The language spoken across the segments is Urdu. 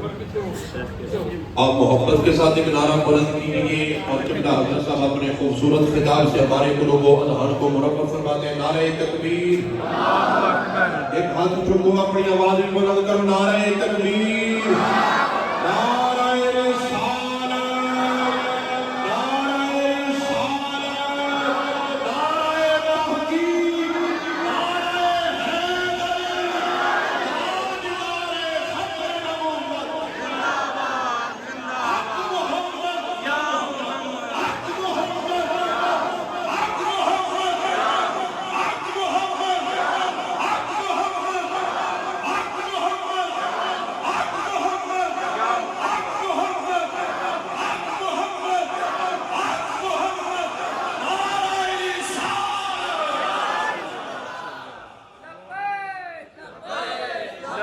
آپ محبت کے ساتھ ایک نعرہ بلند کیجیے اور قبلہ حضرت صاحب اپنے خوبصورت خطاب سے ہمارے قلوب و اذہان کو مرفع فرماتے ہیں. نعرہ تکبیر. ایک ہاتھ چکو اپنی آواز میں بلند کرو. نعرہ تکبیر. نعرہ رسالت. نعرہ رسالت. نعرہ تحقیق. نعرہ حیدری. تاجدار ختم نبوت.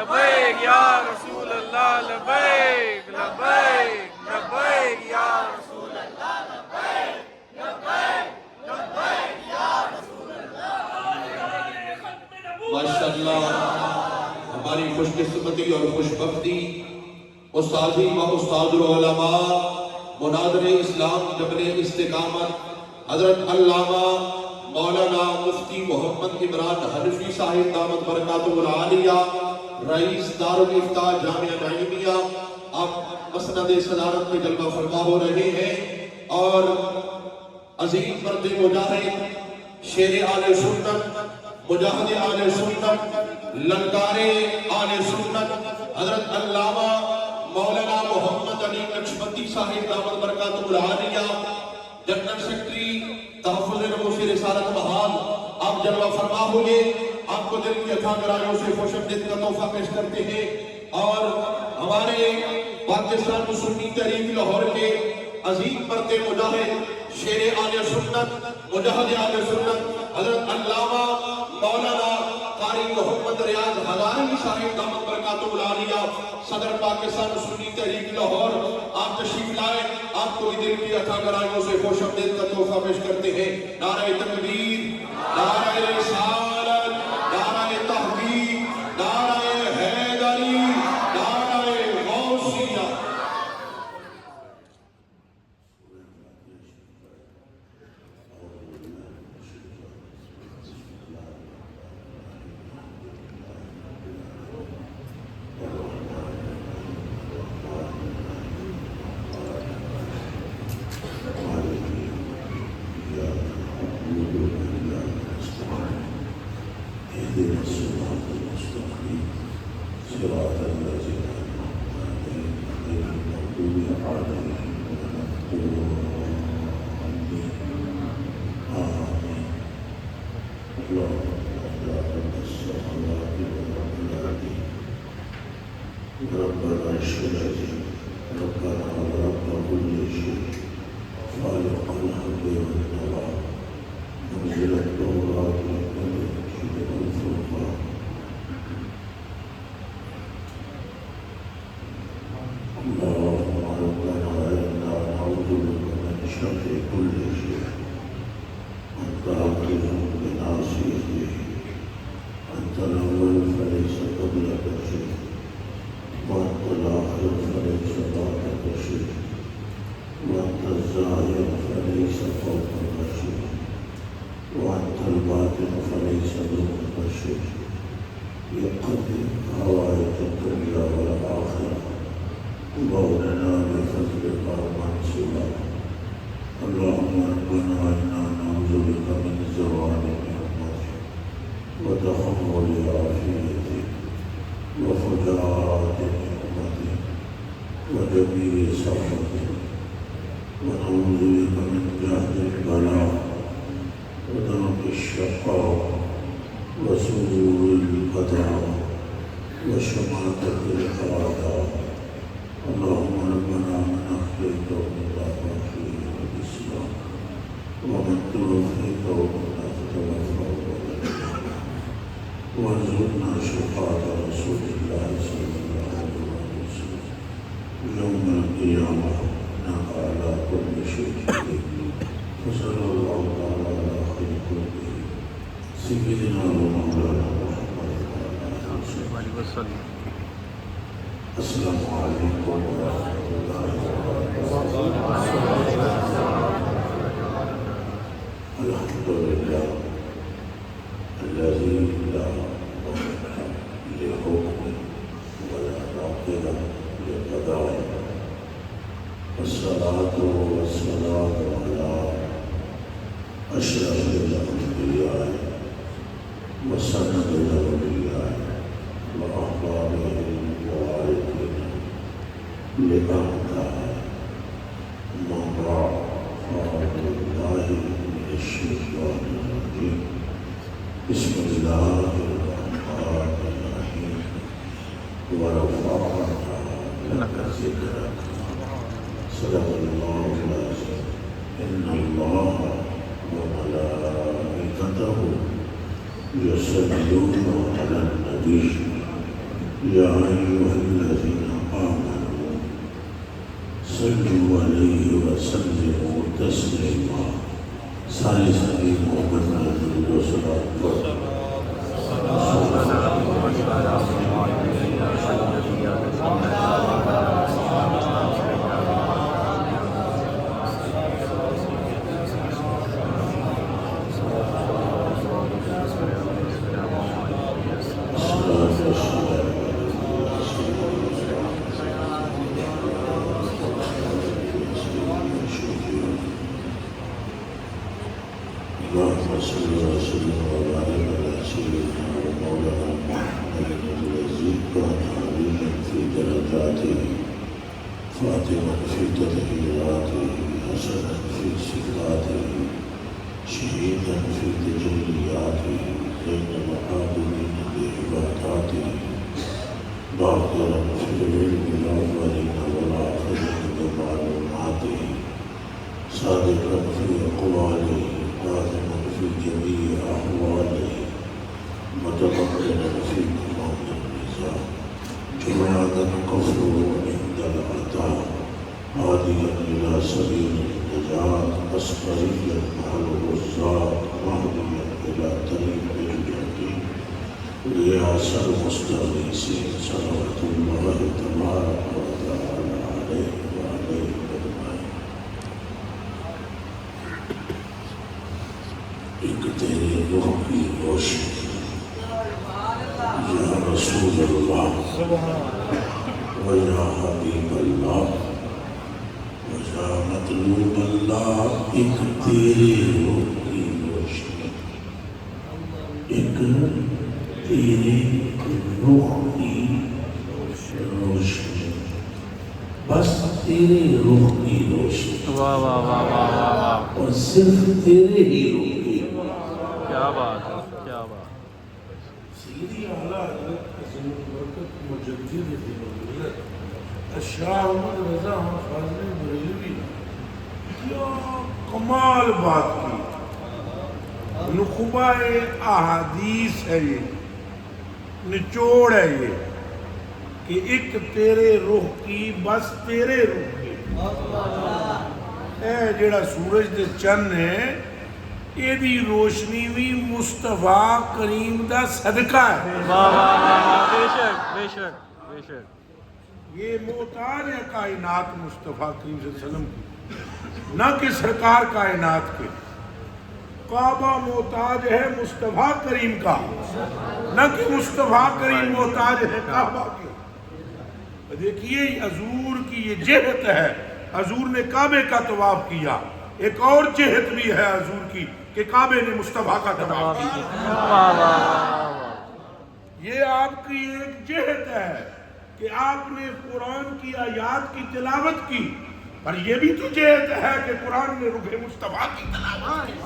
لبیک یا رسول اللہ لبیک لبیک لبیک یا رسول اللہ لبیک لبیک لبیک یا رسول اللہ. ماشاءاللہ ہماری خوش قسمتی اور خوش بختی استاذی و استاد العلماء مناظر اسلام جبل استقامت حضرت علامہ مولانا مفتی محمد عمران حنفی صاحب دامت برکاتہ العالیہ رئیس دارالافتاء جامعہ نعیمیہ آپ مسند صدارت میں جلوہ فرما ہو رہے ہیں اور عظیم مرد مجاہد شیر آل سنت مجاہد آل سنت للکار آل سنت حضرت علامہ مولانا محمد علی نقشبندی صاحب دامت برکاتہ العالیہ جنرل سیکرٹری تحفظ نموز رسالت بحال آپ جلوہ فرما ہوئے. آپ کو دل کی اتھا گرائیوں سے خوش آمدید کا تحفہ پیش کرتے ہیں اور ہمارے پاکستان مسلم تحریک لاہور کے عظیم مرد مجاہد شیر آل سنت مجاہد آل سنت حضرت علامہ مولانا قاری محمد ریاض ہزاری صاحب دامت برکاتہ العالیہ صدر پاکستان مسلم تحریک لاہور آپ تشریف لائے. آپ کو دل کی اتھا گرائیوں سے خوش آمدید کا تحفہ پیش کرتے ہیں. نعرہ تکبیر. نعرہ رسالت. نعرہ تحقیق. نعرہ حیدری. نعرہ غوثیہ. ربنا اشهد ربنا ورب كل شيء خالق الحب والنوى منزل التوراة والانجيل والفرقان اللهم ربنا انا نعوذ بك من شر كل شيء انت عاقل بناصيته انت الاول فليس قبلك شيء وأنت الآخر فليس بعدك شيء وأنت الظاهر فليس فوقك شيء وأنت الباطن فليس دونك شيء يقضي حوائج الدنيا والآخرة وبولنا بفضلك ومن سواك. اللهم ربنا إنا نعوذ بك من زوال نعمتك وتحول عافيتك وفجاءات نعمتك وجميع سخطك ونعوذ بك من جهد البلاء ودرك الشقاء وسوء القضاء وشماتة الأعداء. اللهم ربنا من أحييت ومن أحييت بالإسلام ومن توفيت ومن توفى وارزقنا شفاعة رسول الله صلى الله عليه وسلم يوم القيامة إنك على كل شيء قدير. وصلى الله تعالى على خير خلقه سيدنا ومولانا محمد وعلى آله وصحبه وسلم. السلام علیکم ورحمۃ اللہ وبرکاتہ۔ الحمدللہ الذی لا مانع لحکمہ ولا ناقض لقضائہ، والصلاة والسلام علی اشرف الانبیاء وسند الاولیاء واحبابهم ووارثین لأعداء مضى أعوذ بالله من الشيطان الرجيم بسم الله الرحمن الرحيم ورفعنا لك ذكرك صدق الله العظيم إن الله وملائكته يصلون على النبي يا أيها الذين آمنوا صلوا عليه وسلموا تسليما۔ سارے سبھی محمد رسول صلی فاطمة في تدبيراته، حسنا في صفاته، شهيدا في تجلياته، بين العابدين بعباداته، باقرا في العلم الأولين والآخرين بمعلوماته، صادقا في أقواله، ناظما في جميع أحواله، متمكنا في تمام النظام، جوادا كفره عند الأعداء، هاديا إلى سبيل النجاة، أسقريا مع الغزاة، مهديا إلى طريق الجحيم، رياس المستغيثين، صلوات الله تبارك وتعالى عليه وعليه أجمعين۔ ایک تیرے روح کی روشنی یا رسول اللہ و یا حبیب اللہ و یا مطلوب اللہ، ایک تیرے روح کی روشنی، ایک تیرے روح کی روشنی، بس تیرے روح کی روشنی، واہ واہ واہ واہ واہ واہ، اور صرف تیرے ہی روح کی۔ کیا بات ہے، کیا بات۔ سیدی اعلیٰ حضرت عظیم البرکت مجدد دین الملت شاہ احمد رضا فاضل بریلوی، کیا کمال بات کی، نخبہ احادیث ہے یہ، نچوڑ ہے یہ کہ ایک تیرے روح کی، بس تیرے روح کی۔ اے جڑا سورج دے چن ہے، یہ دی روشنی بھی مصطفیٰ کریم دا صدقہ ہے۔ واہ واہ واہ واہ، بے شک بے شک بے شک۔ یہ محتاج ہے کائنات مصطفیٰ کریم صلی اللہ علیہ وسلم کی، نہ کہ سرکار کائنات کے۔ کعبہ محتاج ہے مصطفیٰ کریم کا، نہ کہ مصطفیٰ کریم محتاج ہے کعبہ کے۔ دیکھیے حضور کی یہ جہت ہے، حضور نے کعبے کا طواف کیا، ایک اور جہت بھی ہے حضور کی کہ کعبے نے مصطفیٰ کا طواف کیا۔ واہ واہ واہ واہ۔ یہ آپ کی ایک جہت ہے کہ آپ نے قرآن کی آیات کی تلاوت کی، پر یہ بھی تو جہت ہے کہ قرآن نے رخ مصطفیٰ کی تلاوت کی۔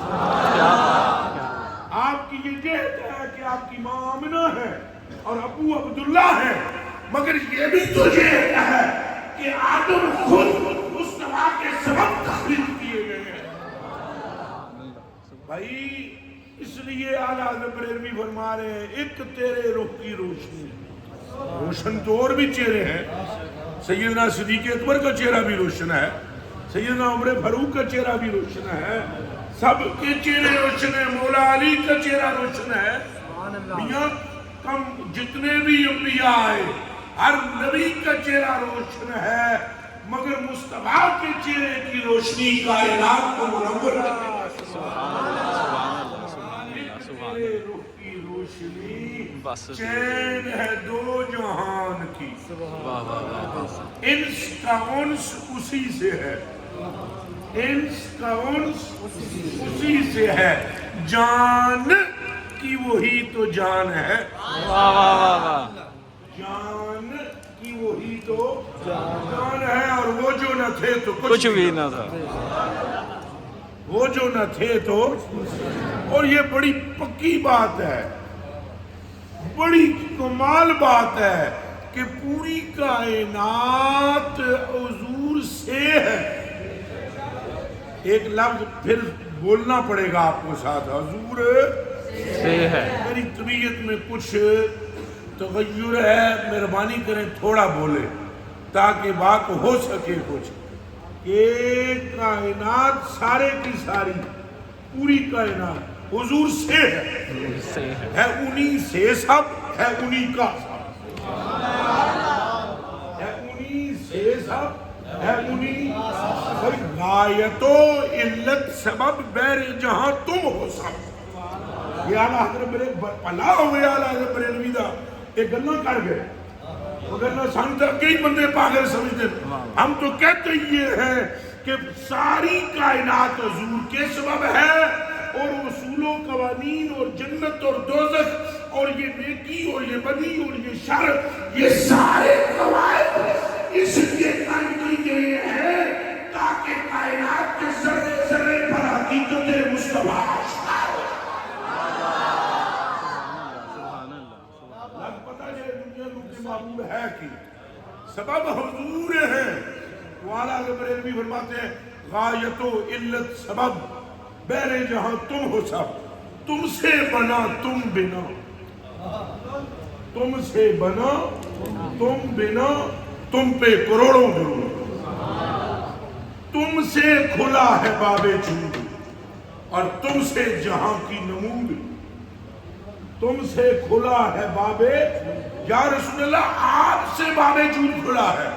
آپ کی یہ جہت ہے کہ آپ کی ماں آمنہ ہے اور ابو عبداللہ ہے، مگر یہ بھی تو جہت ہے کہ آدم خود مصطفیٰ کے سبب تخلیق کیے گئے ہیں۔ بھائی اس لیے اعلیٰ حضرت بریلوی فرما رہے ہیں، ایک تیرے روح کی روشنی۔ روشن تو اور بھی چہرے ہیں، سیدنا صدیق اکبر کا چہرہ بھی روشن ہے، سیدنا عمر فاروق کا چہرہ بھی روشن ہے، سب کے چہرے روشن ہیں، مولا علی کا چہرہ روشن ہے۔ میاں کم جتنے بھی انبیاء آئے ہر نبی کا چہرہ روشن ہے مگر مصطفیٰ کے چہرے کی روشنی کائنات کو منور کرنے میرے روح کی روشنی چین ہے دو جہان کی انس کا انس اسی سے ہے انس کا انس اسی سے ہے جان کی وہی تو جان ہے جان کی وہی تو جان ہے اور وہ جو نہ تھے تو کچھ بھی نہ تھا وہ جو نہ تھے تو اور یہ بڑی پکی بات ہے بڑی کمال بات ہے کہ پوری کائنات حضور سے ہے ایک لفظ پھر بولنا پڑے گا آپ کو ساتھ حضور سے ہے میری طبیعت میں کچھ تغیر ہے مہربانی کریں تھوڑا بولے تاکہ بات ہو سکے کچھ کہ کائنات سارے کی ساری پوری کائنات حضور سے ہے انہی سے سب ہے انہی کا سب ہے انہی سے سب ہے انہی غایت و علت سبب بیر جہاں تم ہو سب یہ آلہ حضرت میرے پلا ہوئے آلہ حضرت بریلوی دا ایک گلنا کر گئے وہ گلنا سانتا کئی بندے پاگل سمجھتے ہم تو کہتے یہ ہیں کہ ساری کائنات حضور کے سبب ہے اور اصول و قوانین اور جنت اور دوزخ اور یہ نیکی اور یہ بدی اور یہ شر یہ سارے قواعد اس لیے قائم کی گئے ہیں تاکہ کائنات کے ذرے ذرے پر حقیقت مصطفیٰ معمول ہے کہ سبب حضور ہے تو اعلیٰ بریلوی فرماتے ہیں غایت و علت سبب بیر جہاں تم ہو سب تم سے بنا تم بنا تم سے بنا تم بنا تم پہ کروڑوں درود تم سے کھلا ہے باب جود اور تم سے جہاں کی نمود تم سے کھلا ہے باب یا رسول اللہ آپ سے باب جود کھلا ہے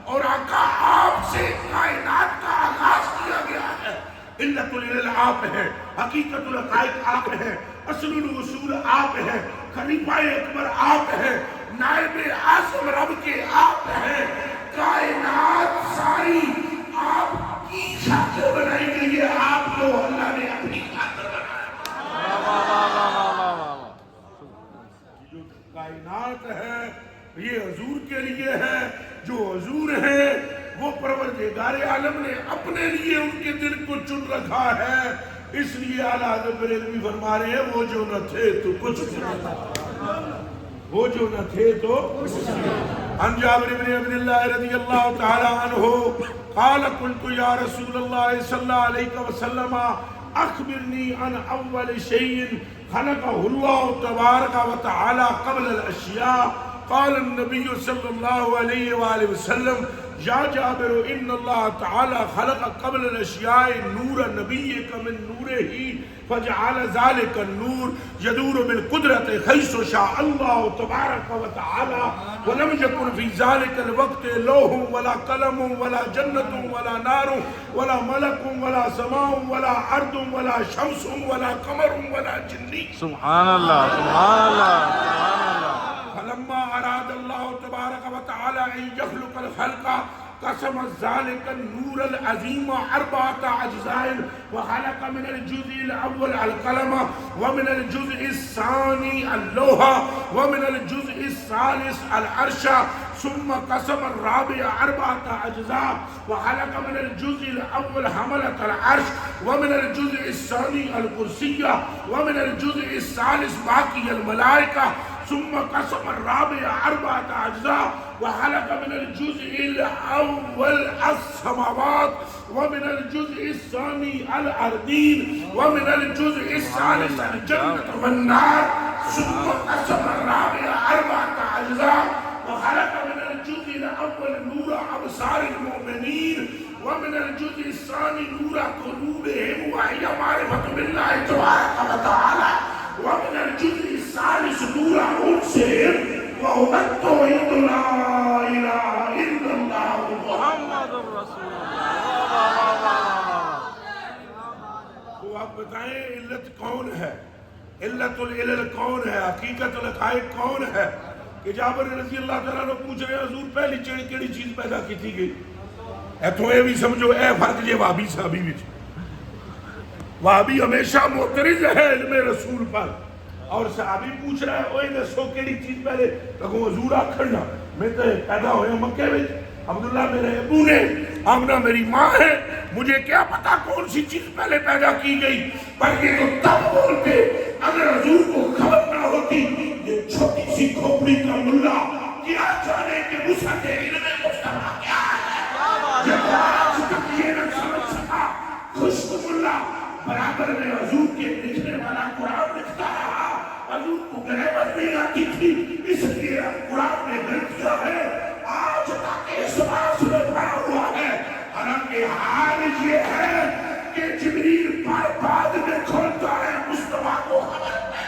اور آقا آپ سے کائنات کا آغاز کیا گیا ہے علت العلل آپ ہے حقیقت الحقائق آپ ہے اصل الاصول آپ ہے خلیفہ اکبر آپ ہے نائب اعظم رب کے آپ ہیں کائنات ساری آپ کی خاطر بنائی گئی ہے آپ کو اللہ نے اپنی خاطر جو کائنات ہے یہ حضور کے لیے ہے جو حضور ہے وہ پروردگار عالم نے اپنے لیے ان کے دل کو چن رکھا ہے اس لیے اعلیٰ حضرت بریلوی فرما رہے ہیں وہ جو نہ تھے تو کچھ وہ جو نہ تھے تو عن جابر بن عبد اللہ رضی اللہ تعالی عنہ قال قلت یا رسول اللہ صلی اللہ علیہ وسلم اخبرنی عن اول شیء خلقه اللہ تبارک و تعالی قبل الاشیاء قال النبی صلی اللہ علیہ وآلہ وسلم یا جابر ان اللہ تعالی خلق قبل الاشیاء نور نبیک من نورہ فجعل ذلك النور يدور بالقدرت حيث شاء الله تبارك وتعالى ولم يكن في ذلك الوقت لوح ولا قلم ولا جنة ولا نار ولا ملك ولا سماء ولا ارض ولا شمس ولا قمر ولا جن سبحان اللہ سبحان اللہ سبحان اللہ فلما اراد الله تبارك وتعالى ان يخلق الخلق قسم ذلك النور العظيم أربعة أجزاء وخلق من الجزء الأول القلم ومن الجزء الثاني اللوح ومن الجزء الثالث العرش ثم قسم الرابع أربعة أجزاء وخلق من الجزء الأول حملة العرش ومن الجزء الثاني الكرسي ومن الجزء الثالث باقي الملائكة ثم قسم الرابع أربعة أجزاء وخلق من الجزء الأول السماوات ومن الجزء الثاني الأرضين ومن الجزء الثالث الجنة والنار ثم قسم الرابع أربعة أجزاء وخلق من الجزء الأول نور أبصار المؤمنين ومن الجزء الثاني نور قلوبهم وهي معرفة بالله تبارك وتعالى ومن الجزء الثالث نور أنفسهم وَأُمَتُّ عِنْدُ لَا إِلَهَ إِلَّا اللَّهُ محمد رسول اللہ. واہ واہ واہ واہ. تو آپ بتائیں علت کون ہے؟ علت العلل کون ہے؟ حقیقت الحقائق کون ہے؟ کہ جابر رضی اللہ تعالیٰ نے پوچھ رہے ہیں حضور پہلی کیڑی چیز پیدا کی تھی گئی؟ ایتھوں اے بھی سمجھو اے فرق جے وہابی صحابی وچ. وہابی ہمیشہ معترض ہے علم رسول پر، اور صحابی پوچھ رہا ہے اوے دسو کیڑی چیز پہلے لگو حضور آکھنا میں تے پیدا ہویا مکے وچ، عبداللہ میرے ابو نے، آمنہ میری ماں ہے، مجھے کیا پتا کون سی چیز پہلے پیدا کی گئی. پر یہ تو تب بولتے اگر حضور کو خبر نہ ہوتی. یہ چھوٹی سی کھوپڑی کا ملا کیا جانے کہ وسعت علم مصطفیٰ کیا ہے، جب آج تک یہ نہ سمجھ سکا. خشک ملا برابر میں حضور کے لکھنے والا قرآن لکھتا رہا، حضور کو گریمر نہیں آتی تھی اس لیے قرآن میں غلطیاں ہے، آج تک اس باس میں بھرا ہوا ہے. حالانکہ حال یہ ہے کہ جبریل بار بعد میں کھولتا ہے مصطفیٰ کو خبر ہے.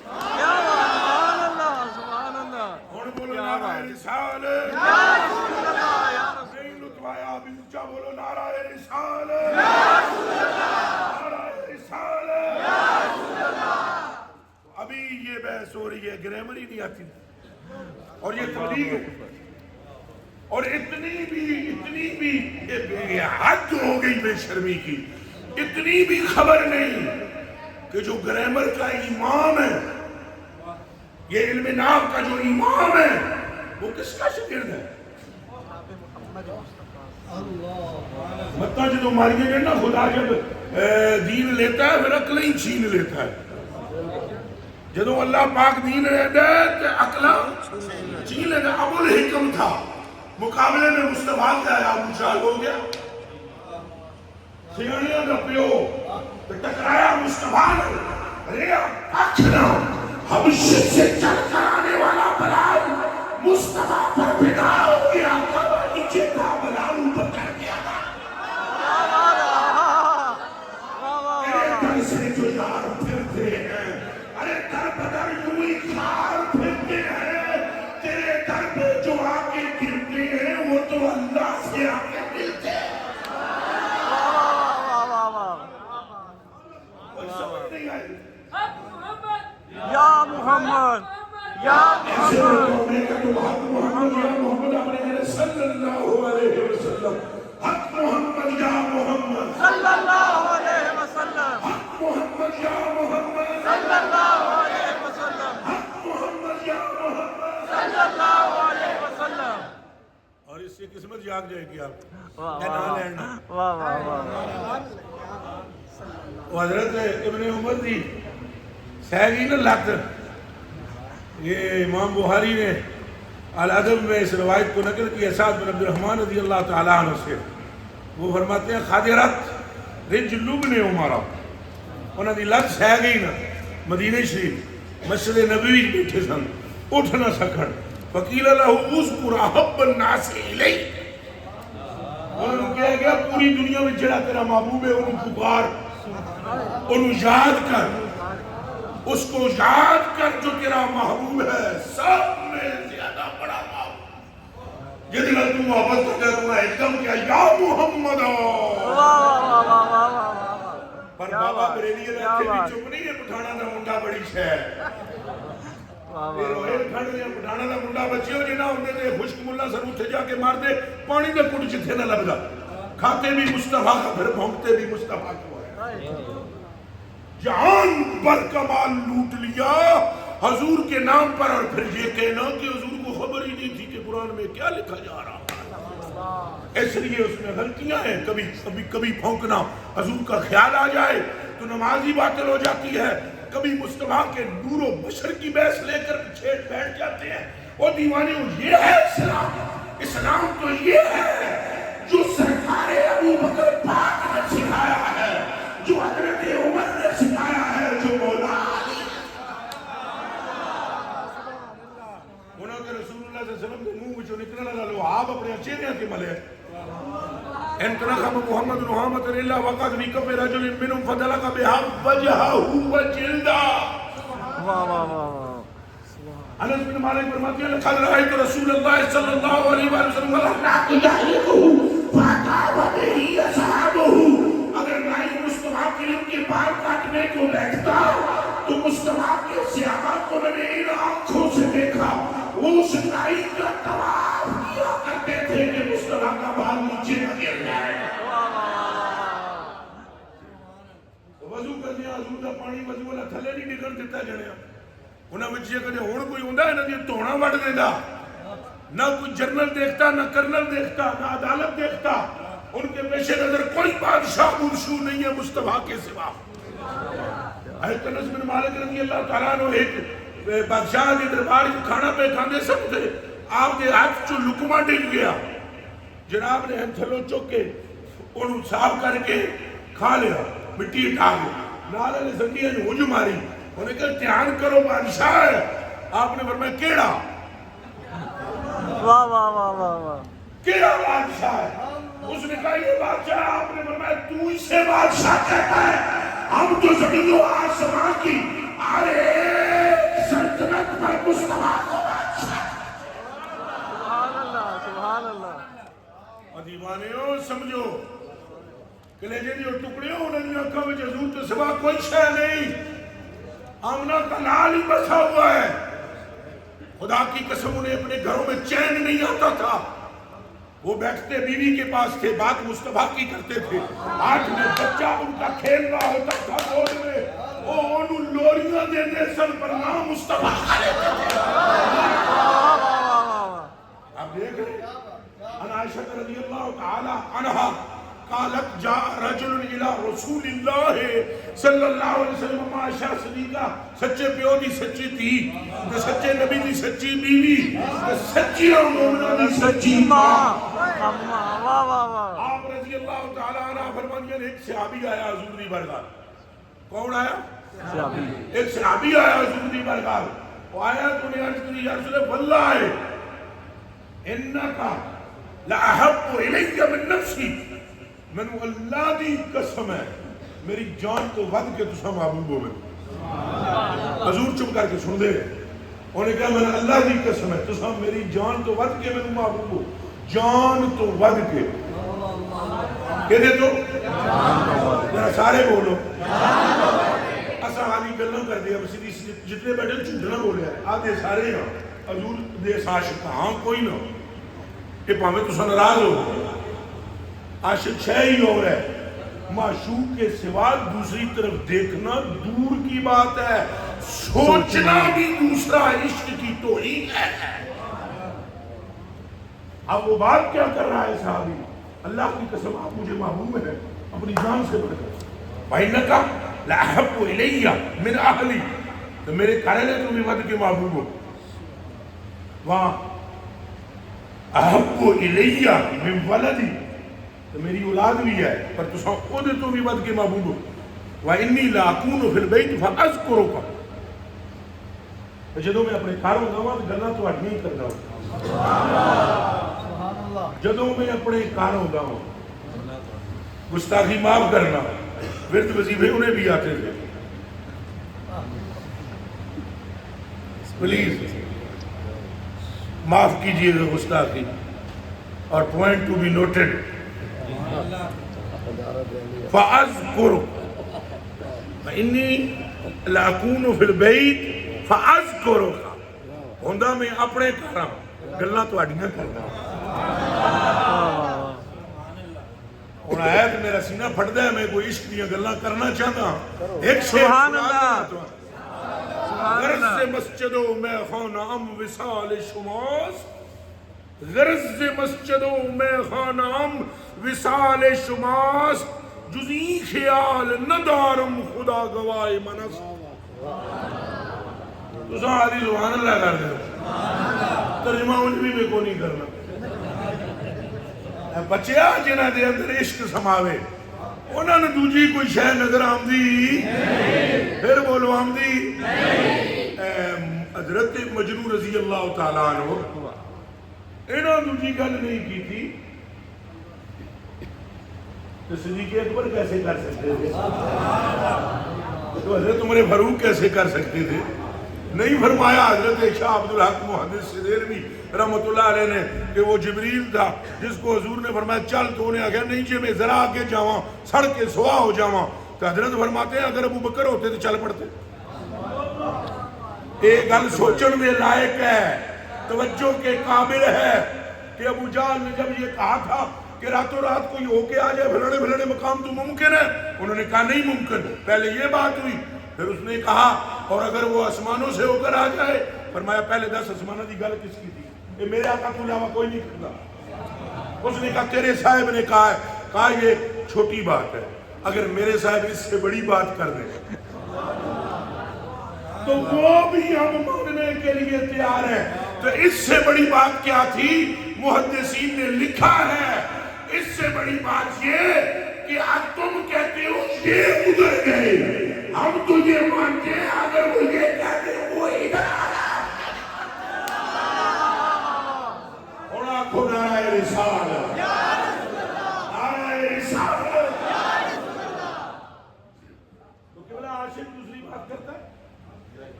کیا بات. سبحان اللہ سبحان اللہ. اور بولو نعرہ رسالت. یا رسول اللہ یا رسول نہیں لطفایا ابھی اونچا بولو نعرہ رسالت. نعرہ رسالت. ابھی یہ بحث ہو رہی ہے گرامر ہی نہیں آتی اور یہ تبلیغ ہے. اور اتنی بھی یہ حد ہو گئی بے شرمی کی، اتنی بھی خبر نہیں کہ جو گرامر کا امام ہے، یہ علم نام کا جو امام ہے وہ کس کا شاگرد ہے؟ مطلب جدو ماریے گئے نا خدا جب دین لیتا ہے پھر عقل ہی چھین لیتا ہے. جدو اللہ پاک دین لیتا ہے تو عقل چھین لیتا ہے. ابو الحکم تھا، مقابلے میں مصطفیٰ کا ابو جہل ہو گیا، سیاڑیاں کا پیو تو ٹکرایا مصطفیٰ نے. ارے اکھنا حبشے سے چل کر آنے والا بلال مصطفیٰ پر بنا ہو گیا، کعبہ نیچے تھا بلال اوپر کر گیا تھا. تیرے گھر سے جو یار پھرتے ہیں، ارے در بدر یوں ہی خار پھرتے ہیں، تیرے در پہ جو آگے گرتے ہیں وہ تو اللہ سے آگے ملتے ہیں. کوئی سمجھ نہیں آئی. یا محمد یا محمد میں کہتا ہوں حق محمد یا محمد اپنے میرے صلی اللہ علیہ وسلم. حق محمد یا محمد صلی اللہ علیہ وسلم. حق محمد یا محمد صلی اللہ علیہ وسلم. حق محمد یا محمد. صلی اللہ علیہ وسلم. اور اس سے قسمت جاگ جائے گی آپ واہ کیا نہ لینا. واہ واہ واہ. وہ حضرت ابن عمر دی سہگی نا لت، یہ امام بخاری نے الادب میں اس روایت کو نقل کیا سعد بن عبد الرحمن رضی اللہ تعالیٰ عنہ سے. وہ فرماتے ہیں خادرت رجل ابن عمر، انہوں نے لت سہ گئی نا مدینہ شریف مسجد نبوی بیٹھے سن، اٹھ نہ سکن. فقیل لہ اذکر احب الناس الیک، انہوں نے کہا گیا پوری دنیا میں جڑا تیرا محبوب ہے انہوں پکار، انہوں یاد کر، اس کو یاد کر جو تیرا محبوب ہے سب میں زیادہ بڑا محبوب. جدی گل تو محبت کرتا ہے تو ایک دم کیا یا محمد. پر بابا بریلی رہتے بھی چپ نہیں ہے، پٹھانا دا منڈا بڑی شہر. پھر روئے کھڑ دیا پٹھانا دا منڈا بچے ہو جنا ہوندے دے خشک ملا سر اٹھے جا کے مار دے پانی دے کٹ جتھے نہ لگ دا. کھاتے بھی مصطفیٰ کا پھر بھونکتے بھی مصطفیٰ کو ہے. جان پر کمال لوٹ لیا حضور کے نام پر، اور پھر یہ کہنا کہ حضور کو خبر ہی نہیں تھی کہ قرآن میں کیا لکھا جا رہا ہے. اس لیے اس میں غلطیاں ہیں. کبھی پھونکنا حضور کا خیال آ جائے تو نماز ہی باطل ہو جاتی ہے. کبھی مصطفیٰ کے نور و بشر کی بحث لے کر چھیڑ بیٹھ جاتے ہیں. اور دیوانے یہ ہے اسلام. اسلام تو یہ ہے جو سرکار ابو بکر پاک نے سکھایا ہے، جو حضرت عمر نے سکھایا ہے، جو مولا علی انہوں نے رسول اللہ صلی اللہ علیہ وسلم کے منہ وچوں نکلنے لگا آپ اپنے چہرے کے ملے ان ترخم محمد رحمت اللہ وقت نکب رجل منهم فدلق بها وجهه وجلدا. واہ واہ واہ واہ. انس بن مالک فرماتے ہیں لقد رأيت رسول اللہ صلی اللہ علیہ وسلم لا تجاهله فأتى به أصحابه اگر نائی مصطفیٰ کریم کے بال کاٹنے کو بیٹھتا تو مصطفیٰ کے صحابہ کو میں نے ان آنکھوں سے دیکھا وہ اس نائی کا طواف کیا کرتے تھے کہ مصطفیٰ کا بال نیچے نہ گر جائے. وضو کرنے حضور دا پانی وضو والا تھلے نہیں نکل دیتا جڑیا انہاں وچ جے کدے ہن کوئی ہوندا ہے نا دی توڑا وڈ دیندا نہ کوئی جنرل دیکھتا نہ کرنل دیکھتا نہ عدالت دیکھتا ان کے پیش نظر کوئی بادشاہ مرشو نہیں ہے مصطفیٰ کے سوا. حضرت انس بن مالک رضی اللہ تعالیٰ عنہ ایک بادشاہ کے دربار میں کھانا پہ کھانے سب تھے آپ کے ہاتھ چو لکما ڈگ گیا جناب نے ہم تھلو چک کے انہوں صاف کر کے کھا لیا مٹی اٹھا گیا نالے نے زنگیاں نے ہجوم ماری انہیں کہا دھیان کرو بادشاہ ہے آپ نے فرمایا کیڑا واہ واہ واہ واہ واہ کیڑا بادشاہ ہے اس نے کہا یہ بادشاہ ہے آپ نے فرمایا تو اسے بادشاہ کہتا ہے ہم تو زمین و آسمان کی ہر ایک سلطنت پر مصطفیٰ کو بادشاہ. سبحان اللہ سبحان اللہ. دیوانیوں سمجھو کلیجے جو ٹکڑے ہو انہوں نے اکھا میں حضور کے سوا کوئی شے نہیں آمنہ کا لال ہی بسا ہوا ہے. خدا کی قسم انہیں اپنے گھروں میں چین نہیں آتا تھا وہ بیٹھتے بیوی کے پاس تھے بات مصطفیٰ کی کرتے تھے آج میں بچہ ان کا کھیل رہا ہوتا تھا گود میں وہ انہوں لوریاں دینے سن پر نام مصطفیٰ لیتے تھے. آپ دیکھ رہے ان عائشہ رضی اللہ تعالی عنہا قالت جاء رجل الى رسول اللہ صلی اللہ علیہ وسلم عائشہ صدیقہ سچے پیو دی سچی تھی سچے نبی دی سچی بیوی سچی اور مومنہ دی سچی ماں. واہ واہ واہ. آپ رضی اللہ تعالیٰ عنہ فرمانیے ایک صحابی آیا حضور دی بارگاہ. کون آیا؟ صحابی. ایک صحابی آیا حضور دی بارگاہ. وہ آیا تو نے عرض کی یا رسول واللہ انکا لأحب الیک من نفسی میں نے اللہ دی قسم ہے میری جان تو ود کے تسا محبوب ہو میں. حضور چپ کر کے سن دے انہوں نے کہا میں نے اللہ دی قسم ہے تسا میری جان تو ود کے میں محبوب ہو جان تو ود کے کہتے تو ذرا سارے بولو اسا حالی گلوں کر دیا جتنے بیٹھے جھوٹنا بولے ہیں آدھے سارے ہاں حضور دے عاشق ہاں کوئی نہ یہ پاہمیں تسا ناراض ہو عاشق شے ہی اور ہے معشوق کے سوا دوسری طرف دیکھنا دور کی بات ہے سوچنا بھی دوسرا عشق کی توہین ہے. اب وہ بات کیا کر رہا ہے صحابی اللہ کی قسم آپ مجھے محبوب ہے اپنی جان سے بڑھ کر وَإِنَّكَ لَأَحَبُّ إِلَيَّ مِنْ أَهْلِي تو میرے کارنے تم بھی ود کے محبوب ہو وہاں أَحَبُّ إِلَيَّ مِنْ وَلَدِي تو میری اولاد بھی ہے پر تسا خود تو بھی ود کے محبوب ہو وَإِنِّي لَأَكُونُ فِي الْبَيْتِ فَأَذْكُرُكَ جدوں میں اپنے گھر ہوں گا تو گلاں تو نہیں کرنا ہوں جدوں میں اپنے گھر ہوں گا گستاخی معاف کرنا ورد وظیفے انہیں بھی آتے تھے پلیز معاف کیجئے گا گستاخی اور پوائنٹ ٹو بی نوٹڈ فَأَذْكُرُكَ فَإِنِّي لَأَكُونُ فِي الْبَيْتِ فَأَذْكُرُكَ ہوندہ میں اپنے کارا گلنا تو اڈیاں کرنا اور آیت میرا سینہ پھٹ دے میں کوئی عشق دیا گلنا کرنا چاہتا ایک سبحان اللہ غرض سے مسجدوں میں خانام وصال شماس غرض سے مسجدوں میں خانام وصال شماس جزی خیال ندارم خدا گواہ منس تو سہاری سبحان اللہ کر دے ترجمہ علمی میں کو نہیں کرنا بچیا جنہ دے اندر عشق سماوے انہوں نے دوجی کوئی شے نظر آمدی پھر بولو آمدی حضرت مجنون رضی اللہ تعالیٰ عنہ انہوں دوجی گل نہیں کی تھی تو صدیق اکبر کیسے کر سکتے تھے تو حضرت عمر فاروق کیسے کر سکتے تھے نہیں فرمایا حضرت شاہ عبدالحق محدث دہلوی رحمۃ اللہ علیہ نے کہ وہ جبریل تھا جس کو حضور نے فرمایا چل، تو انہیں آگیا نہیں جی میں ذرا آگے جاواں سڑ کے سوا ہو جاواں، تو حضرت فرماتے ہیں اگر ابو بکر ہوتے تو چل پڑتے۔ ایک گل سوچن میں لائق ہے، توجہ کے قابل ہے کہ ابو جہل نے جب یہ کہا تھا کہ راتوں رات کوئی ہو کے آ جائے بھلڑے بھلڑے مقام تو ممکن ہے، انہوں نے کہا نہیں ممکن، پہلے یہ بات ہوئی، پھر اس نے کہا اور اگر وہ آسمانوں سے ہو کر آ جائے، فرمایا پہلے 10 آسمانوں کی گل کس کی تھی؟ یہ میرے آقا کے علاوہ کوئی نہیں کرتا۔ اس نے کہا تیرے صاحب نے کہا یہ چھوٹی بات ہے، اگر میرے صاحب اس سے بڑی بات کر دیں تو وہ بھی ہم ماننے کے لیے تیار ہیں۔ تو اس سے بڑی بات کیا تھی؟ محدثین نے لکھا ہے اس سے بڑی بات یہ کہ اب تم کہتے ہو یہ ادھر گئے، ہم تو یہ مانتے ہیں اگر وہ یہ کہتے ہیں وہ ادھر آ رہا۔ اور آنکھوں نعرہ رسالت، نعرہ رسالت۔ تو کیولا عاشق دوسری بات کرتا ہے؟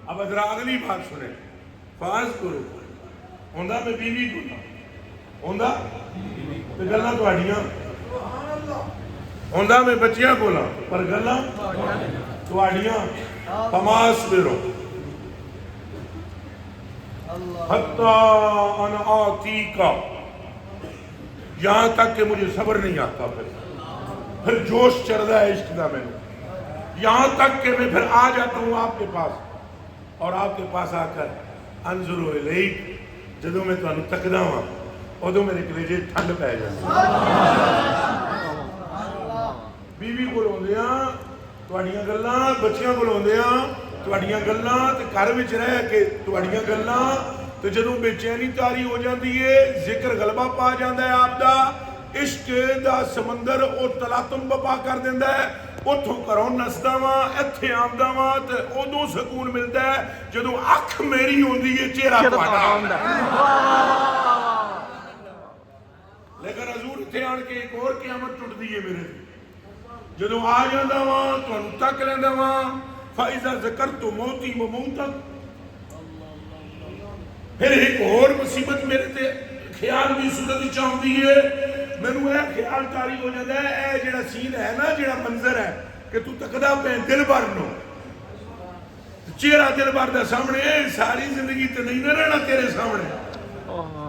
اب ادھر اگلی بات سنیں، فرض کرو ہوندہ میں بیوی کو نہ ہوندہ تو گلنا تو آڑیاں، ہوندہ میں بچیاں کو نہ پر گلنا تو آڑیاں، فماس برو حتی ان آتی کا، یہاں تک کہ مجھے صبر نہیں آتا، پھر جوش چردہ ہے عشق دا میں نے، یہاں تک کہ میں پھر آ جاتا ہوں آپ کے پاس، اور آپ کے پاس آ کر انظرو الیک، جدوں میں تو انہوں تکدا ہوں ادو میرے کلیجے ٹھنڈ پہ جائے۔ بیوی کو لوندیاں تواڈیاں گلاں، بچیاں کو لوندیاں تواڈیاں گلاں، تے گھر وچ رہ کے تواڈیاں گلاں، تے جدوں بے چینی تاری ہو جاندی ہے، ذکر غلبہ پا جاندا ہے آپ دا، عشق دا سمندر او تلاطم بپا کر دیندا ہے، اتھوں کروں نسدا واں، ایتھے آمدا واں، تے ادوں سکون ملدا ہے جدوں اکھ میری ہوندی ہے چہرہ تہاڈا ہوندا ہے۔ لیکن حضور اتھے آن کے ایک اور قیامت ٹوٹ دی ہے میرے جدوں آ جاندا واں تانوں تک لیندا واں، فَإِذَا ذَكَرْتُ مَوْتِي وَمَوْتَكَ، پھر ایک اور مصیبت میرے تے خیال بھی صورت چاہتی ہے، مینوں اے خیال تاری ہو جاتا ہے اے جڑا سین ہے نا، جڑا منظر ہے کہ تو تکدا پہ دل بھر نو، چہرہ دل بھر دا سامنے ساری زندگی تے نہیں نہ رہنا تیرے سامنے،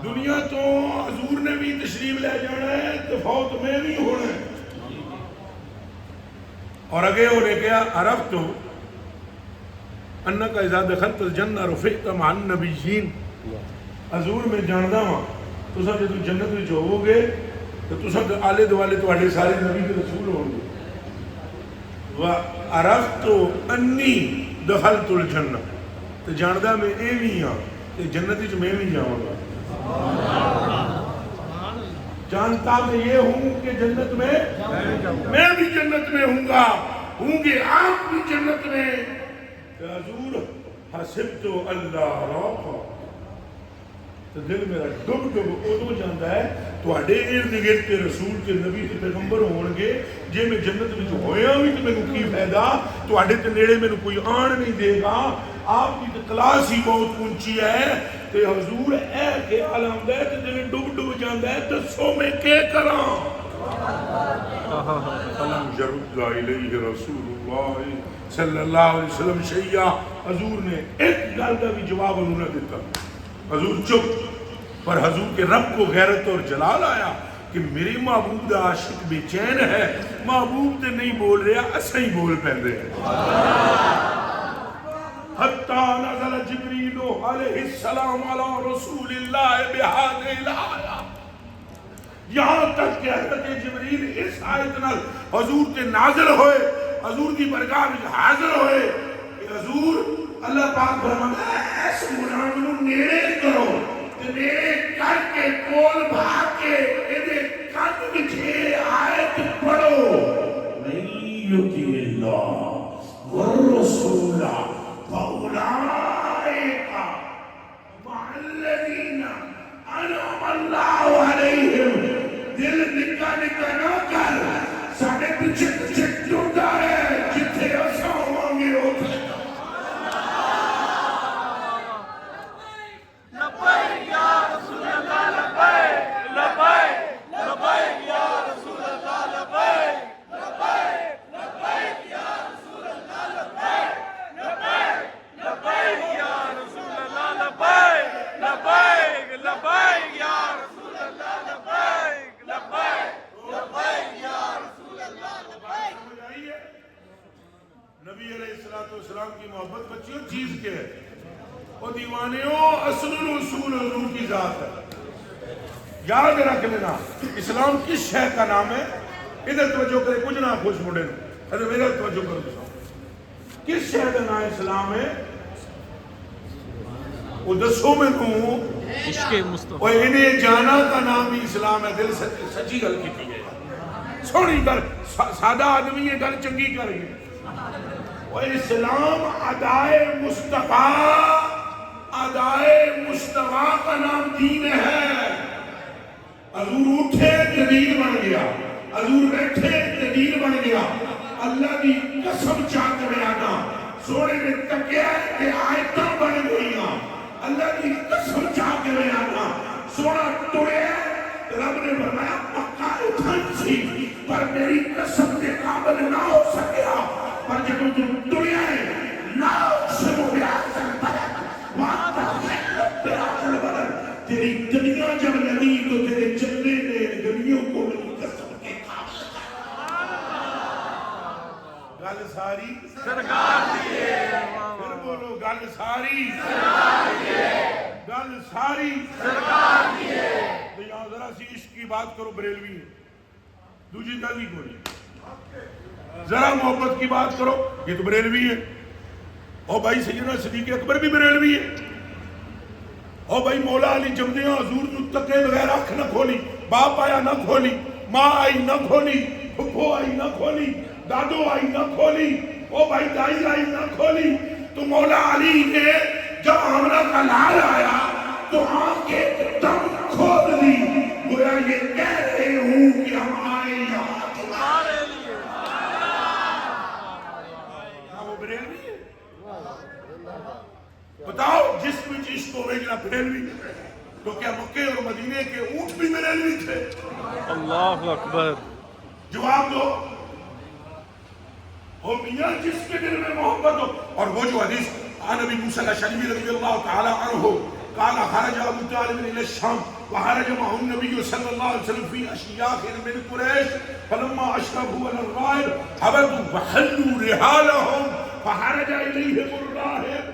دنیا تو حضور نے بھی تشریف لے جانا ہے تو فوت میں بھی ہونا ہے۔ اور اگے ہونے کیا عرفت انکا اذا دخلت الجنہ رفعت مع النبیین، حضور میں جاندہ ہوں تو سب جدو جنت میں جو ہو گے تو سب آلے دوالے تو آلے سارے نبی کے رسول ہوں گے۔ وَعَرَفْتُ أَنِّي دَخَلْتُ الْجَنَّةِ، تو جاندہ میں اے بھی ہاں کہ جنتی جو میں بھی جاؤں گا، جانتا میں یہ ہوں کہ جنت میں بھی جنت میں ہوں گا، ہوں گے آپ بھی جنت میں۔ کہ حضور حسبت اللہ راقا، تو دل میرا ڈب ڈب ادو جاندہ ہے تو اڈے ارد گرد کے رسول کے نبی کے پیغمبر ہون گے، جے میں جنت میں جو ہویا بھی تو میں نے کی فائدہ، تو اڈے تے نیڑے میں نے کوئی آن نہیں دے گا، آپ کی کلاس ہی بہت اونچی ہے، تے حضور اے خیال آمدہ ہے تے دل ڈب ڈب جاندہ ہے، دسو میں کیا کراں؟ فلم جرد الیہ رسول اللہ صلی اللہ علیہ وسلم شیعہ، حضور نے ایک گل کا بھی جواب انہوں نے دیتا، حضور چپ، پر حضور کے رب کو غیرت اور جلال آیا کہ میری محبوب دا عاشق بے چین ہے، محبوب تے نہیں بول رہا اسا ہی بول پہن رہے ہیں۔ حتی نزل جبریل علیہ السلام علی رسول اللہ بہذہ الآیہ، یہاں تک کہ حضرت جبریل اس آیت نال حضور تے نازل ہوئے، حضور کی برگاہ میں حاضر ہوئے کہ حضور اللہ پاک فرماتا ہے اس غلام نو نیڑے کرو، تے نیڑے کر کے کول بھاگ کے ایدے کان وچ آیت پڑھو، من یطع اللہ والرسول فاولئک مع الذین انعم اللہ علیہم۔ دل نکا نکا نہ کر، ساڑھے پیچھے پیچھے ٹوٹا ہے، جتھے ایسا ہوانگے ہوتے کی محبت بچیوں چیز کے ہے، اور دیوانیوں اصل الاصول حضور کی ذات ہے. یاد رکھ لینا اسلام کس شے کا نام ہے. ادھر توجہ کرے کچھ نہ خوش مڑے ارے میرا توجہ کرو دوستوں، کس شے کا نام اسلام ہے؟ وہ دسو میں کہوں عشق مصطفیٰ. اور انہیں جانا کا نام بھی اسلام ہے. دل سچی گل کی ہے، سونی گل، سادہ آدمی یہ گل چنگی کر گئے. اور اسلام ادائے مصطفیٰ کا نام دین ہے. حضور اٹھے تو دین بن گیا، حضور بیٹھے تو دین بن گیا. اللہ کی قسم چاہ کر آنا سونے نے تکیا کہ آیتاں بن گئیاں. اللہ کی قسم چاہ کر آنا سونا توڑے رب نے فرمایا پکا اٹھن سی پر میری قسم کے قابل نہ ہو سکیا. پر جب تم توڑیا ہے نہ سے تیری دنیا جب لگی تو تیرے چلنے نے گلیوں کو میری قسم کے قابل. گل ساری سرکار دیے. پھر بولو گل ساری سرکار دیے، گل ساری سرکار دیے. تو یہاں ذرا سی عشق کی بات کرو بریلوی ہے، دوسری گل ہی کوئی. ذرا محبت کی بات کرو، یہ تو بریلوی ہے. اور بھائی سیدنا صدیق اکبر بھی بریلوی ہے. اور بھائی مولا علی جمدیاں حضور جو تکے بغیر آنکھ نہ کھولی، باپ آیا نہ کھولی، ماں آئی نہ کھولی، پھپھو آئی نہ کھولی، دادو آئی نہ کھولی، او بھائی دائی آئی نہ کھولی. تو مولا علی نے جب آمنہ کا لال آیا تو آنکھیں دم کھول دی. گویا یہ کہہ رہے ہوں کہ ہم آئے یہاں تمہارے لیے. وہ بریلوی ہے. بتاؤ جس میں عشق کو بھیجنا بریلوی، تو کیا مکے اور مدینے کے اونٹ بھی بریلوی تھے؟ اللہ اکبر. جواب دو. وہ میاں جس کے دل میں محبت ہو. اور وہ جو حدیث نبی موسیٰ الاشعری رضی اللہ تعالی عنہ قال خرج ابو طالب الى الشام وخرج معه النبي صلى الله عليه وسلم في اشياخ من قريش فلما اشرفوا على الراهب حبسوا وحلوا رحالهم فخرج اليهم الراهب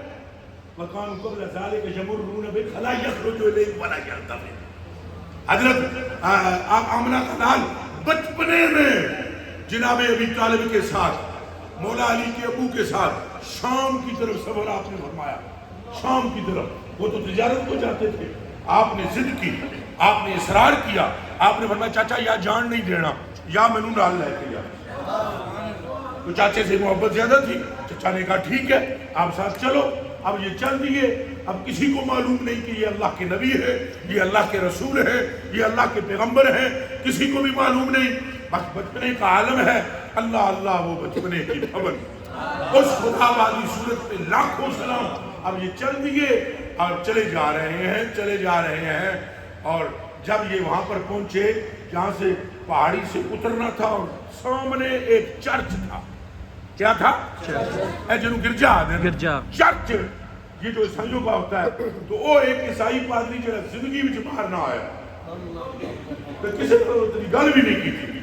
وكانوا قبل ذلك يمرون بالخلا يخرج اليهم ولا يلتفت. حضرت آمنہ کا لال بچپنے میں جناب ابی طالب کے ساتھ مولا علی کے ابو کے ساتھ شام کی طرف سفر آپ نے فرمایا. شام کی طرف وہ تو تجارت کو جاتے تھے. آپ نے ضد کی، آپ نے اصرار کیا. آپ نے فرمایا چاچا یا جان نہیں دینا یا میں نوں نال لے کے جا. تو چاچے سے محبت زیادہ تھی. چچا نے کہا ٹھیک ہے آپ ساتھ چلو. اب یہ چل دیے. اب کسی کو معلوم نہیں کہ یہ اللہ کے نبی ہے، یہ اللہ کے رسول ہے، یہ اللہ کے پیغمبر ہیں. کسی کو بھی معلوم نہیں. بس بچپنے کا عالم ہے. اللہ اللہ وہ بچپنے کی خبر. اس خدا والی صورت پہ لاکھوں سلام. اب یہ چل دیے اور چلے جا رہے ہیں. اور جب یہ وہاں پر پہنچے جہاں سے پہاڑی سے اترنا تھا اور سامنے ایک چرچ تھا. کیا تھا؟ اے جنہوں گرجا چرچ. یہ جو عیسائیوں کا ہوتا ہے تو وہ ایک عیسائی پادری جو زندگی میں باہر نہ آیا تو کسی نے گل بھی نہیں کی تھی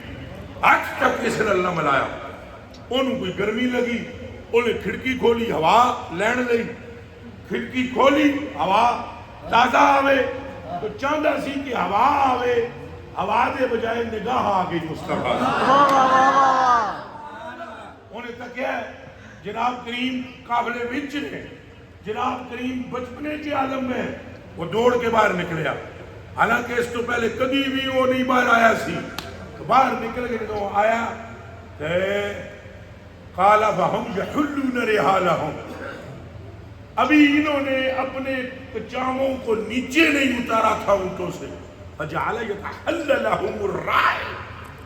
آج تک کسی نے اللہ ملایا. انہوں کوئی گرمی لگی، انہیں کھڑکی کھولی ہوا لین لئی. کھڑکی کھولی ہوا تازہ آوے تو چاہتا سی کہ ہوا آوے. ہوا دے بجائے نگاہ آگئی مصطفیٰ. انہیں تکیا ہے جناب کریم قابل وچ نے. جناب کریم بچپنے کے عالم میں وہ دوڑ کے باہر نکلیا. حالانکہ اس تو پہلے کبھی بھی وہ نہیں باہر آیا سی. تو باہر نکل کے تو آیا قال فهم يحلون رحالهم. ابھی انہوں نے اپنے پچاموں کو نیچے نہیں اتارا تھا اونٹوں سے. فجعل يتحلل لهم الراحل.